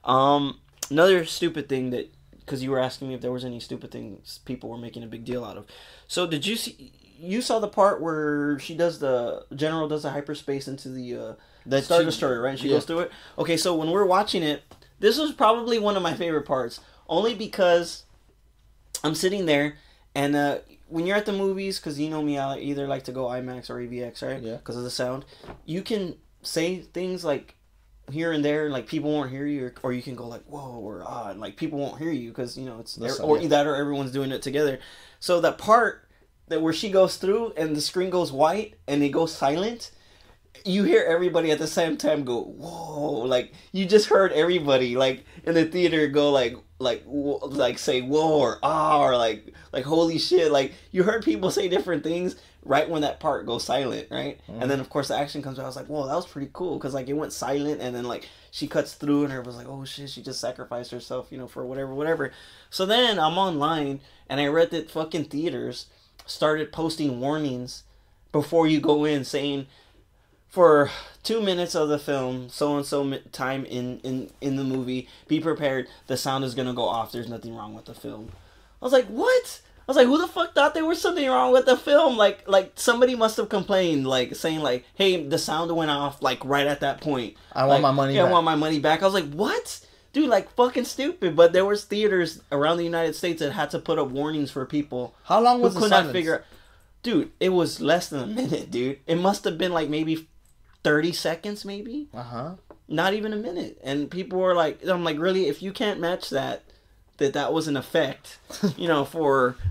Another stupid thing that, because you were asking me if there was any stupid things people were making a big deal out of. So did you see, you saw the part where General does the hyperspace into the Star Destroyer, right? And she goes through it. Okay, so when we're watching it, this was probably one of my favorite parts, only because I'm sitting there, and when you're at the movies, because you know me, I either like to go IMAX or AVX, right? Yeah. Because of the sound. You can say things like here and there, like people won't hear you, or you can go like whoa or ah, and like people won't hear you because you know it's that or everyone's doing it together. So that part where she goes through and the screen goes white and it goes silent. You hear everybody at the same time go, whoa, like, you just heard everybody, like, in the theater go, like, say, whoa, or ah, or, like, holy shit, like, you heard people say different things right when that part goes silent, right? Mm. And then, of course, the action comes out, I was like, whoa, that was pretty cool, because, like, it went silent, and then, like, she cuts through, and everyone's like, oh, shit, she just sacrificed herself, you know, for whatever. So then, I'm online, and I read that fucking theaters started posting warnings before you go in, saying, for 2 minutes of the film, so-and-so time in the movie, be prepared, the sound is going to go off, there's nothing wrong with the film. I was like, what? I was like, who the fuck thought there was something wrong with the film? Like somebody must have complained, like, saying, like, hey, the sound went off, like, right at that point. I want my money back. I want my money back. I was like, what? Dude, like, fucking stupid. But there was theaters around the United States that had to put up warnings for people. How long was the silence? Could not figure out. Dude, it was less than a minute, dude. It must have been, like, maybe 30 seconds, maybe. Not even a minute. And people were like, I'm like, really, if you can't match that was an effect, you know,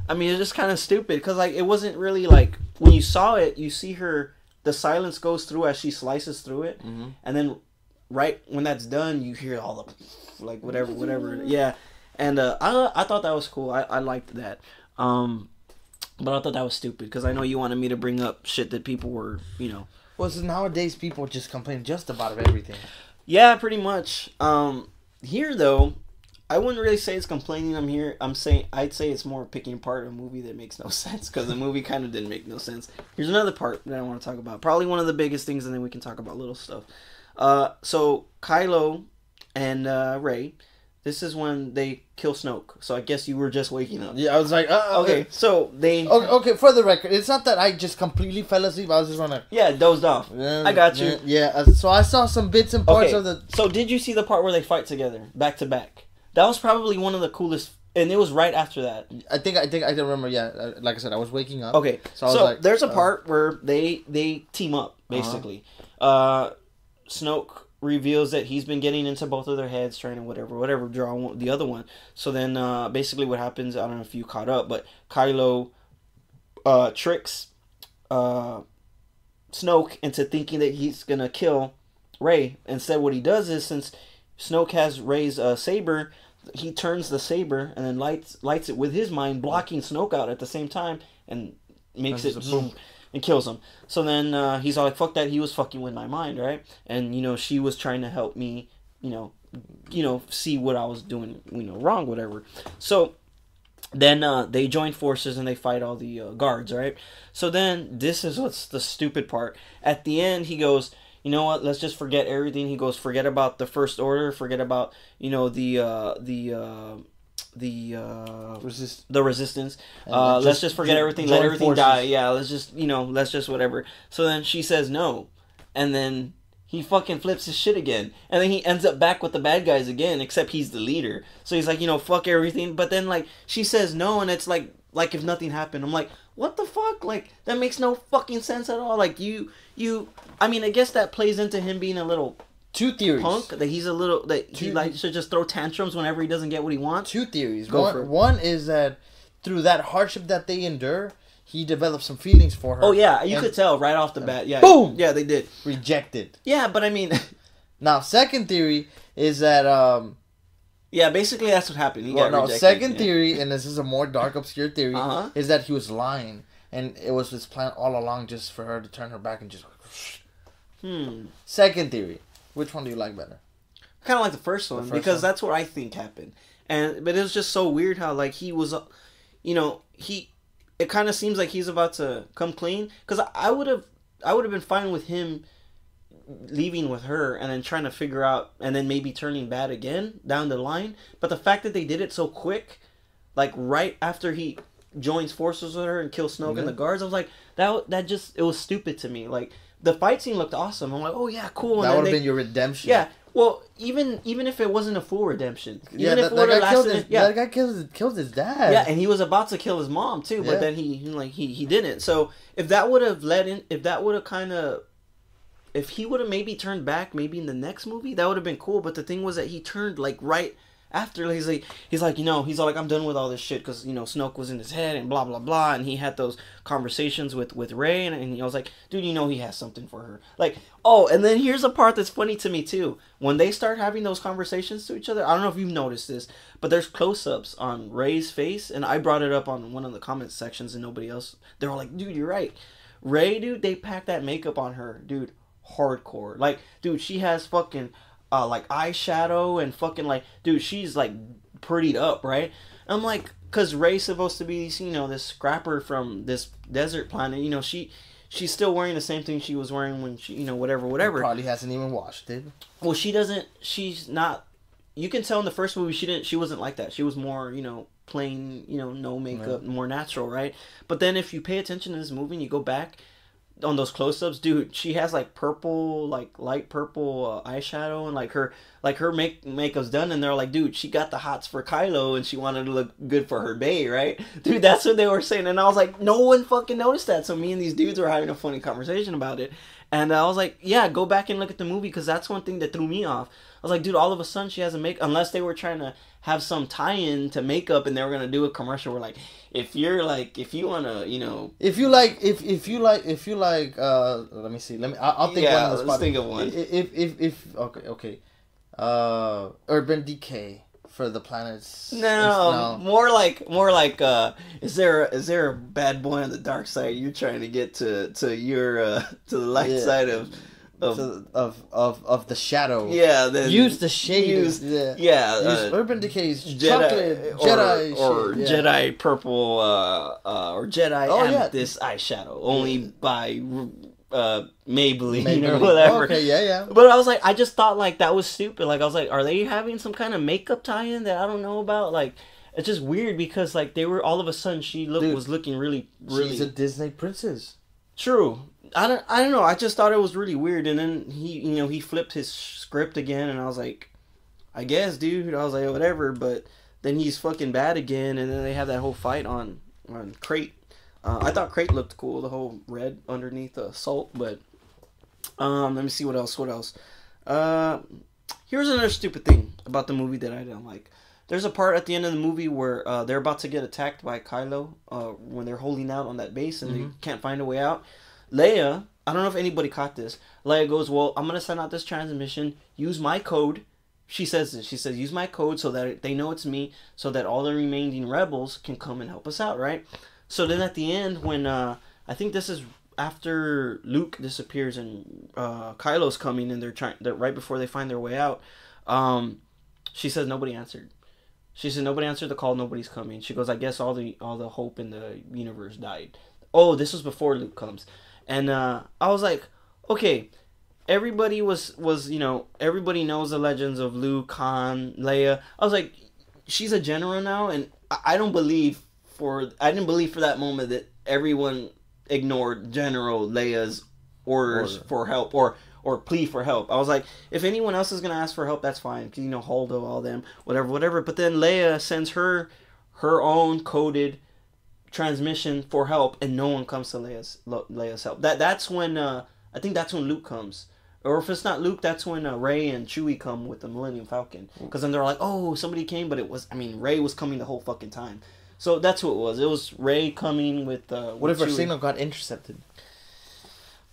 I mean, it's just kind of stupid, because, like, it wasn't really, like, when you saw it, you see her, the silence goes through as she slices through it, and then right when that's done, you hear all the, like, whatever, yeah, and I thought that was cool, I liked that, but I thought that was stupid, because I know you wanted me to bring up shit that people were, you know. Well, so nowadays people just complain just about everything. Yeah, pretty much. Here though, I wouldn't really say it's complaining. I'd say it's more picking apart a movie that makes no sense, because the movie kind of didn't make no sense. Here's another part that I want to talk about. Probably one of the biggest things, and then we can talk about little stuff. So Kylo and Rey. This is when they kill Snoke. So I guess you were just waking up. Yeah, I was like, okay. So they... Okay, for the record, it's not that I just completely fell asleep. I was just running. Yeah, dozed off. I got you. Yeah, so I saw some bits and parts of the... So did you see the part where they fight together, back to back? That was probably one of the coolest... And it was right after that. I think I don't remember, yeah. Like I said, I was waking up. Okay, so I was like, there's a part where they team up, basically. Snoke reveals that he's been getting into both of their heads, trying to whatever, draw the other one. So then, basically what happens, I don't know if you caught up, but Kylo tricks Snoke into thinking that he's going to kill Rey. Instead, what he does is, since Snoke has Rey's saber, he turns the saber and then lights it with his mind, blocking Snoke out at the same time, and makes it boom. And kills him. So then he's all like, fuck that, he was fucking with my mind, right? And, you know, she was trying to help me, you know, see what I was doing, you know, wrong, whatever. So then they join forces and they fight all the guards, right? So then this is what's the stupid part. At the end, he goes, you know what, let's just forget everything. He goes, forget about the First Order, forget about, you know, the resistance. Let's just forget everything. Let everything die. Yeah, let's just whatever. So then she says no, and then he fucking flips his shit again, and then he ends up back with the bad guys again. Except he's the leader, so he's like, you know, fuck everything. But then like she says no, and it's like if nothing happened. I'm like, what the fuck? Like that makes no fucking sense at all. Like you. I mean, I guess that plays into him being a little. Two theories. Punk, that he's a little, he likes to just throw tantrums whenever he doesn't get what he wants. Two theories. One is that through that hardship that they endure, he developed some feelings for her. Oh yeah, you could tell right off the bat. Yeah. Boom! Yeah, they did. Rejected. Yeah, but I mean... Now, second theory is that... yeah, basically that's what happened. He got rejected. Second theory, and this is a more dark, obscure theory, is that he was lying. And it was his plan all along just for her to turn her back and just... Second theory. Which one do you like better? Kind of like the first one because that's what I think happened. But it was just so weird how like he was, it kind of seems like he's about to come clean. Because I would have been fine with him leaving with her and then trying to figure out and then maybe turning bad again down the line. But the fact that they did it so quick, like right after he joins forces with her and kills Snoke and the guards, I was like, that just, it was stupid to me. Like the fight scene looked awesome. I'm like, oh yeah, cool. And that would have been your redemption. Yeah. Well, even if it wasn't a full redemption, yeah, that guy killed his dad. Yeah, and he was about to kill his mom too, but then he didn't. So if that would have if he would have maybe turned back, maybe in the next movie, that would have been cool. But the thing was that he turned like right after. He's like, I'm done with all this shit because Snoke was in his head and blah blah blah, and he had those conversations with Rey, and I was like, dude, he has something for her. Like, oh, and then here's a part that's funny to me too. When they start having those conversations to each other, I don't know if you've noticed this, but there's close-ups on Rey's face, and I brought it up on one of the comment sections, and nobody else. They were like, dude, you're right. Rey, dude, they packed that makeup on her, dude, hardcore. Like, dude, she has fucking like eyeshadow and fucking like, dude, she's like prettied up, right? I'm like, cause Rey's supposed to be, this scrapper from this desert planet. She's still wearing the same thing she was wearing when she, whatever. Probably hasn't even washed it. Well, she's not. You can tell in the first movie she wasn't like that. She was more, plain, no makeup, more natural, right? But then if you pay attention to this movie and you go back on those close-ups, dude, she has like purple, like light purple eyeshadow, and like her makeup's done, and they're like, dude, she got the hots for Kylo, and she wanted to look good for her bae, right? Dude, that's what they were saying, and I was like, no one fucking noticed that. So me and these dudes were having a funny conversation about it, and I was like, yeah, go back and look at the movie, because that's one thing that threw me off. I was like, dude, all of a sudden she has a unless they were trying to have some tie-in to makeup, and they were gonna do a commercial where like, if you like, let me see, I'll think one on the spot. Let's think of one. Okay, Urban Decay for the planets. No, more like, is there a bad boy on the dark side you're trying to get to the light side of the shadow. Yeah, then use the shade. Use Urban Decay's chocolate Jedi or Jedi purple or Jedi amethyst eyeshadow only by Maybelline or whatever. Okay, yeah. But I was like, I just thought like that was stupid. Like I was like, are they having some kind of makeup tie-in that I don't know about? Like, it's just weird because like they were all of a sudden was looking really. She's a Disney princess. True. I don't know. I just thought it was really weird, and then he flipped his script again, and I was like, I guess, dude. I was like, whatever. But then he's fucking bad again, and then they have that whole fight on Crate. I thought Crate looked cool, the whole red underneath the salt. But let me see what else. Here's another stupid thing about the movie that I didn't like. There's a part at the end of the movie where they're about to get attacked by Kylo when they're holding out on that base and they can't find a way out. Leia, I don't know if anybody caught this. Leia goes, well, I'm going to send out this transmission. Use my code. She says this. She says, use my code so that they know it's me, so that all the remaining rebels can come and help us out, right? So then at the end, when I think this is after Luke disappears and Kylo's coming and they're right before they find their way out, she says nobody answered. She said nobody answered the call, nobody's coming. She goes, I guess all the hope in the universe died. Oh, this was before Luke comes. And I was like, okay, everybody everybody knows the legends of Luke, Han, Leia. I was like, she's a general now, and I didn't believe for that moment that everyone ignored General Leia's orders for help or plea for help. I was like, if anyone else is gonna ask for help, that's fine. Holdo, all them, whatever. But then Leia sends her own coded transmission for help, and no one comes to Leia's help. That's when I think that's when Luke comes, or if it's not Luke, that's when Rey and Chewie come with the Millennium Falcon. Because then they're like, oh, somebody came, but Rey was coming the whole fucking time. So that's who it was. It was Rey coming with. What if her signal got intercepted?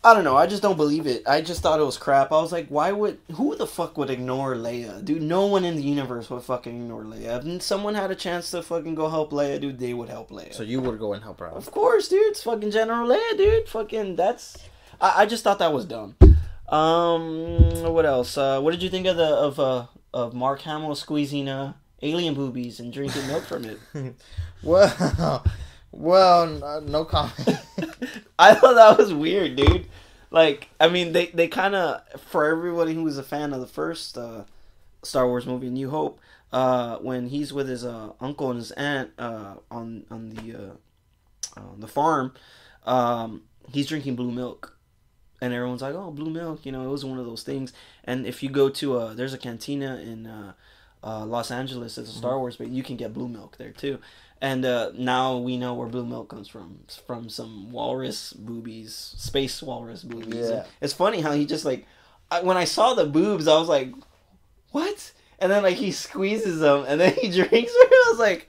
I don't know. I just don't believe it. I just thought it was crap. I was like, who the fuck would ignore Leia? Dude, no one in the universe would fucking ignore Leia. If someone had a chance to fucking go help Leia, dude, they would help Leia. So you would go and help her out? Of course, dude. It's fucking General Leia, dude. Fucking, I just thought that was dumb. What else? What did you think of of Mark Hamill squeezing alien boobies and drinking milk from it? Well, no comment. I thought that was weird, dude. Like, I mean, they kind of, for everybody who was a fan of the first Star Wars movie, New Hope, when he's with his uncle and his aunt on the farm, he's drinking blue milk. And everyone's like, oh, blue milk, you know, it was one of those things. And if you go to, there's a cantina in Los Angeles, it's a Star Wars, but you can get blue milk there too. And now we know where blue milk comes from. It's from some walrus boobies, space walrus boobies. Yeah. It's funny how he just like, when I saw the boobs, I was like, what? And then like he squeezes them and then he drinks them. I was like,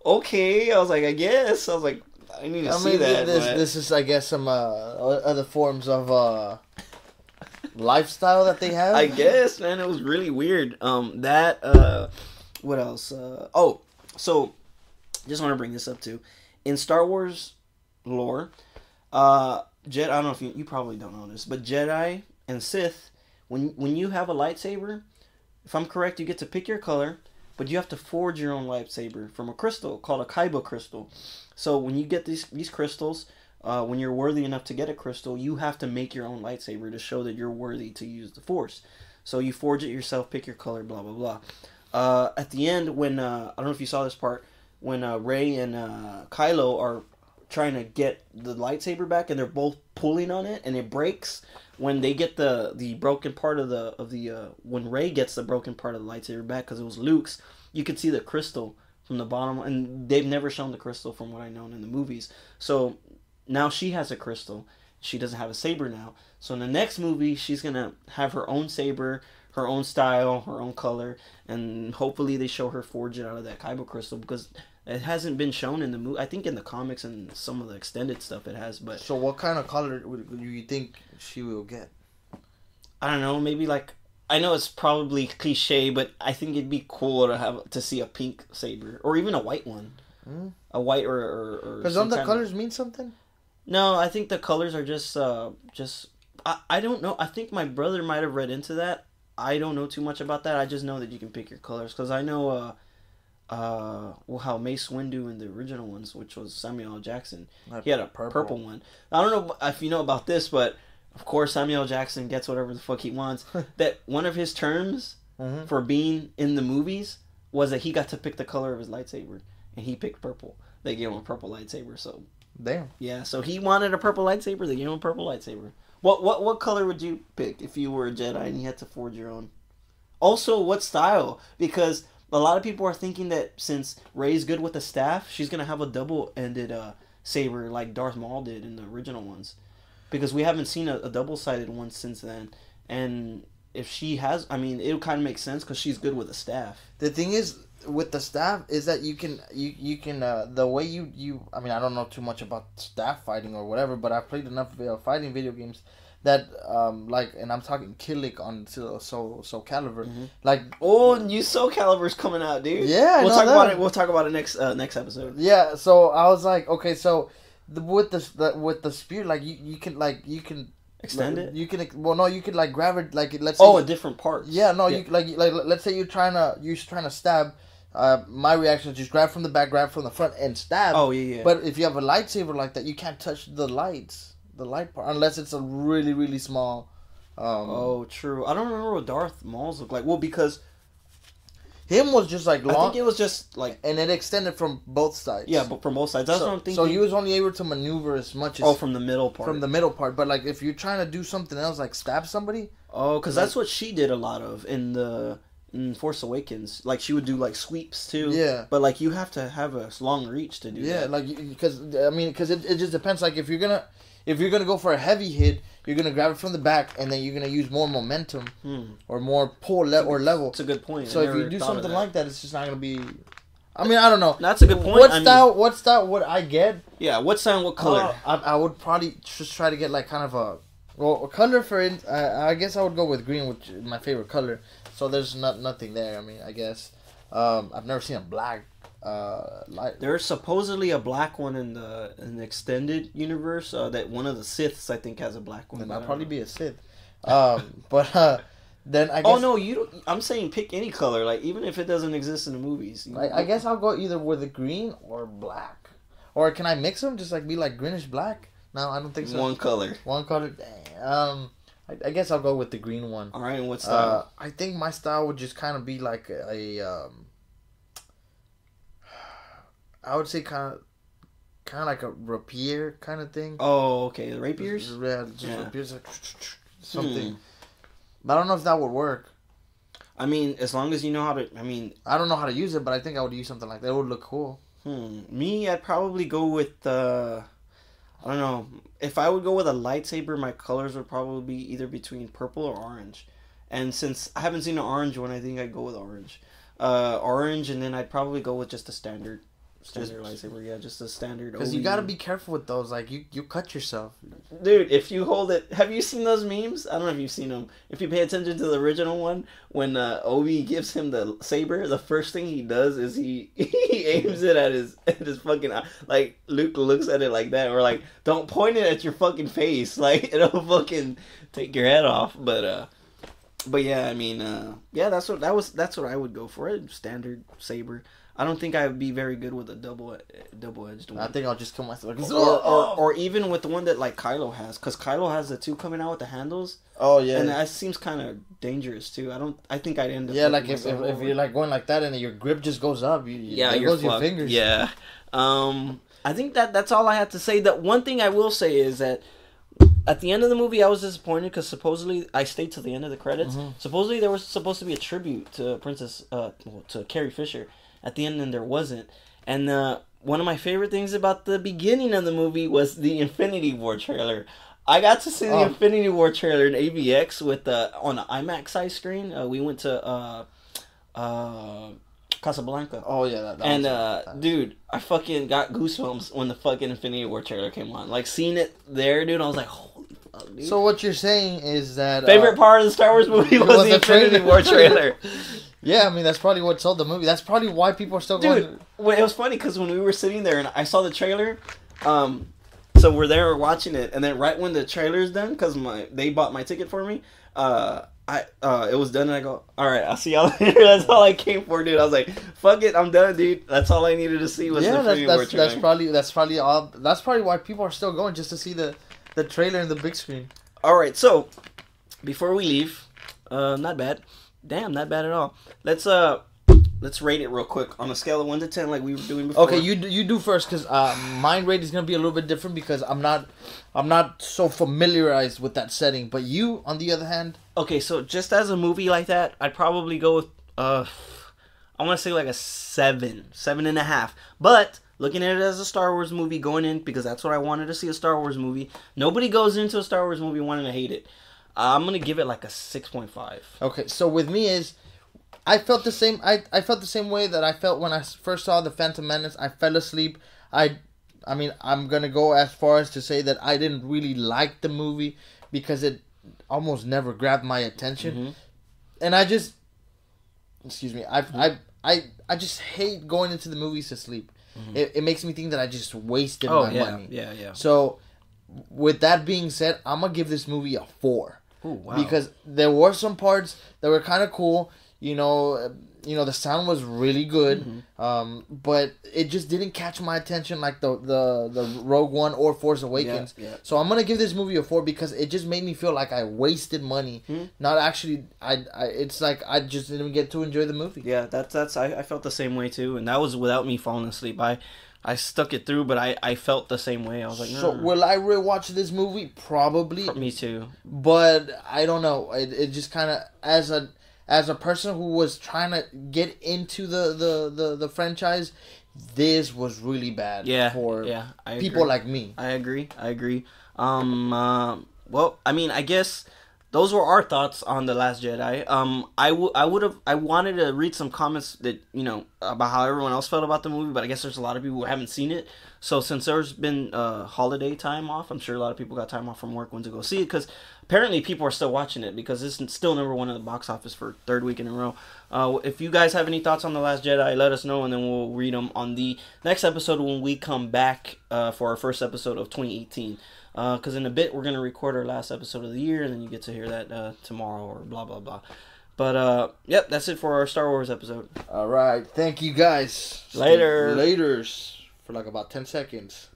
okay. I was like, I guess. I was like, I need to see that. This is, I guess, some other forms of lifestyle that they have. I guess, man, it was really weird. What else? So just want to bring this up too. In Star Wars lore, I don't know if you probably don't know this, but Jedi and Sith, when you have a lightsaber, if I'm correct, you get to pick your color, but you have to forge your own lightsaber from a crystal called a Kyber crystal. So when you get these crystals, when you're worthy enough to get a crystal, you have to make your own lightsaber to show that you're worthy to use the Force. So you forge it yourself, pick your color, blah, blah, blah. At the end, when, I don't know if you saw this part, when Rey and Kylo are trying to get the lightsaber back, and they're both pulling on it, and it breaks. When they get the broken part of when Rey gets the broken part of the lightsaber back, because it was Luke's, you could see the crystal from the bottom, and they've never shown the crystal from what I know in the movies. So now she has a crystal. She doesn't have a saber now. So in the next movie, she's gonna have her own saber, her own style, her own color, and hopefully they show her forge it out of that Kyber crystal, because it hasn't been shown in the movie. I think in the comics and some of the extended stuff it has, but so what kind of color do you think she will get? I don't know. Maybe like, I know it's probably cliche, but I think it'd be cool to see a pink saber or even a white one, a white or. Because don't the colors mean something? No, I think the colors are just. I don't know. I think my brother might have read into that. I don't know too much about that. I just know that you can pick your colors, because I know how Mace Windu in the original ones, which was Samuel L. Jackson, he had a purple one. I don't know if you know about this, but of course Samuel L. Jackson gets whatever the fuck he wants. That one of his terms for being in the movies was that he got to pick the color of his lightsaber, and he picked purple. They gave him a purple lightsaber, so damn. Yeah, so he wanted a purple lightsaber. They gave him a purple lightsaber. What color would you pick if you were a Jedi and you had to forge your own? Also, what style? Because a lot of people are thinking that since Rey's good with the staff, she's gonna have a double-ended saber like Darth Maul did in the original ones. Because we haven't seen a double-sided one since then. And if she has, I mean, it'll kind of make sense because she's good with a staff. The thing is, with the staff, is that you can the way you I mean, I don't know too much about staff fighting or whatever, but I've played enough fighting video games that like, and I'm talking Killick on Soul Calibur, like, oh, new Soul Calibur's coming out, dude. Yeah, we'll talk about it. We'll talk about it next episode. Yeah, so I was like, okay, so with the spear, like you can extend it. You can you could like grab it, like, let's say a different part. Yeah, no, yeah. You like let's say you're trying to stab. My reaction is just grab from the back, grab from the front, and stab. Oh yeah. But if you have a lightsaber like that, you can't touch the light part, unless it's a really, really small. Oh, true. I don't remember what Darth Maul's looked like. Well, because him was just like long. I think it was just like, and it extended from both sides. Yeah, but from both sides. That's what I'm thinking. So he was only able to maneuver as much as from the middle part. From the middle part, but like if you're trying to do something else, like stab somebody. Oh, because that's what she did a lot of in Force Awakens. Like she would do like sweeps too. Yeah. But like you have to have a long reach to do that. Yeah, like because it just depends. Like if you're gonna go for a heavy hit, you're gonna grab it from the back, and then you're gonna use more momentum or more pull or level. That's a good point. So if you do something like that, it's just not gonna be. I mean, I don't know. That's a good point. What style would I get? Yeah, what style? What color? I would probably just try to get like kind of a color for it. I guess I would go with green, which is my favorite color. So there's nothing there. I mean, I guess I've never seen a black light. There's supposedly a black one in the extended universe. That one of the Siths I think has a black one. Then I'd probably be a Sith. But then I guess. Oh no, you don't. I'm saying pick any color, like even if it doesn't exist in the movies. I guess I'll go either with the green or black. Or can I mix them? Just like be like greenish black? No, I don't think so. One color. One color. I guess I'll go with the green one. All right, and what style? I think my style would just kind of be like I would say kind of like a rapier kind of thing. Oh, okay, the rapiers. Rapiers, like something. But I don't know if that would work. I mean, as long as you know how to. I mean, I don't know how to use it, but I think I would use something like that. It would look cool. Me, I'd probably go with. I don't know. If I would go with a lightsaber, my colors would probably be either between purple or orange. And since I haven't seen an orange one, I think I'd go with orange. Orange, and then I'd probably go with just a standard lightsaber. Yeah, just a standard. Because you gotta be careful with those. Like you cut yourself, dude. If you hold it, have you seen those memes? I don't know if you've seen them. If you pay attention to the original one, when Obi gives him the saber, the first thing he does is he aims it at his fucking eye. Like Luke looks at it like that, or like don't point it at your fucking face. Like it'll fucking take your head off. But yeah, I mean, yeah, that's what I would go for. A standard saber. I don't think I would be very good with a double-edged one. I think I'll just kill myself. Or even with the one that like Kylo has, because Kylo has the two coming out with the handles. Oh yeah, and that seems kind of dangerous too. I think I'd end up. Yeah, like if you're like going like that and your grip just goes up, your fingers. Yeah, I think that's all I have to say. That one thing I will say is that at the end of the movie, I was disappointed because supposedly I stayed till the end of the credits. Mm-hmm. Supposedly there was supposed to be a tribute to to Carrie Fisher at the end, and there wasn't. And one of my favorite things about the beginning of the movie was the Infinity War trailer. I got to see the Infinity War trailer in AVX with on an IMAX size screen. We went to Casablanca. Oh yeah, and dude, I fucking got goosebumps when the fucking Infinity War trailer came on. Like seeing it there, dude, I was like, holy fuck, dude. So what you're saying is that favorite part of the Star Wars movie was the Infinity War trailer. Yeah, I mean, that's probably what sold the movie. That's probably why people are still going. Dude, it was funny because when we were sitting there and I saw the trailer, so we're there watching it, and then right when the trailer's done, because they bought my ticket for me, it was done, and I go, all right, I'll see y'all later. That's all I came for, dude. I was like, fuck it, I'm done, dude. That's all I needed to see was the Infinity War trailer. That's probably why people are still going, just to see the trailer in the big screen. All right, so before we leave, not bad. Damn, not bad at all. Let's rate it real quick on a scale of 1 to 10, like we were doing before. Okay, you do first, because mine rate is gonna be a little bit different because I'm not so familiarized with that setting. But you, on the other hand, okay, so just as a movie like that, I'd probably go with I want to say like a 7.5. But looking at it as a Star Wars movie going in, because that's what I wanted to see, a Star Wars movie. Nobody goes into a Star Wars movie wanting to hate it. I'm gonna give it like a 6.5. Okay, so with me is, I felt the same. I felt the same way that I felt when I first saw the Phantom Menace. I fell asleep. I mean, I'm gonna go as far as to say that I didn't really like the movie because it almost never grabbed my attention, and I just, excuse me, I just hate going into the movies to sleep. It makes me think that I just wasted my money. Yeah. So, with that being said, I'm gonna give this movie a 4. Oh wow! Because there were some parts that were kind of cool. You know, the sound was really good. But it just didn't catch my attention like the Rogue One or Force Awakens. Yeah. So I'm gonna give this movie a 4 because it just made me feel like I wasted money. Not actually. It's like I just didn't get to enjoy the movie. Yeah, that's I felt the same way too, and that was without me falling asleep. I stuck it through, but I felt the same way. I was like, no. So will I rewatch this movie? Probably. Me too. But I don't know. It just kind of, as a person who was trying to get into the franchise, this was really bad. For people like me. I agree. Well, I mean, I guess those were our thoughts on The Last Jedi. I wanted to read some comments that, about how everyone else felt about the movie, but I guess there's a lot of people who haven't seen it. So since there's been holiday time off, I'm sure a lot of people got time off from work when to go see it, because apparently people are still watching it, because it's still number 1 in the box office for 3rd week in a row. If you guys have any thoughts on The Last Jedi, let us know, and then we'll read them on the next episode when we come back for our first episode of 2018. Because in a bit we're gonna record our last episode of the year, and then you get to hear that tomorrow or blah blah blah. But yep, that's it for our Star Wars episode. All right, thank you guys. Later. Laters for like about 10 seconds.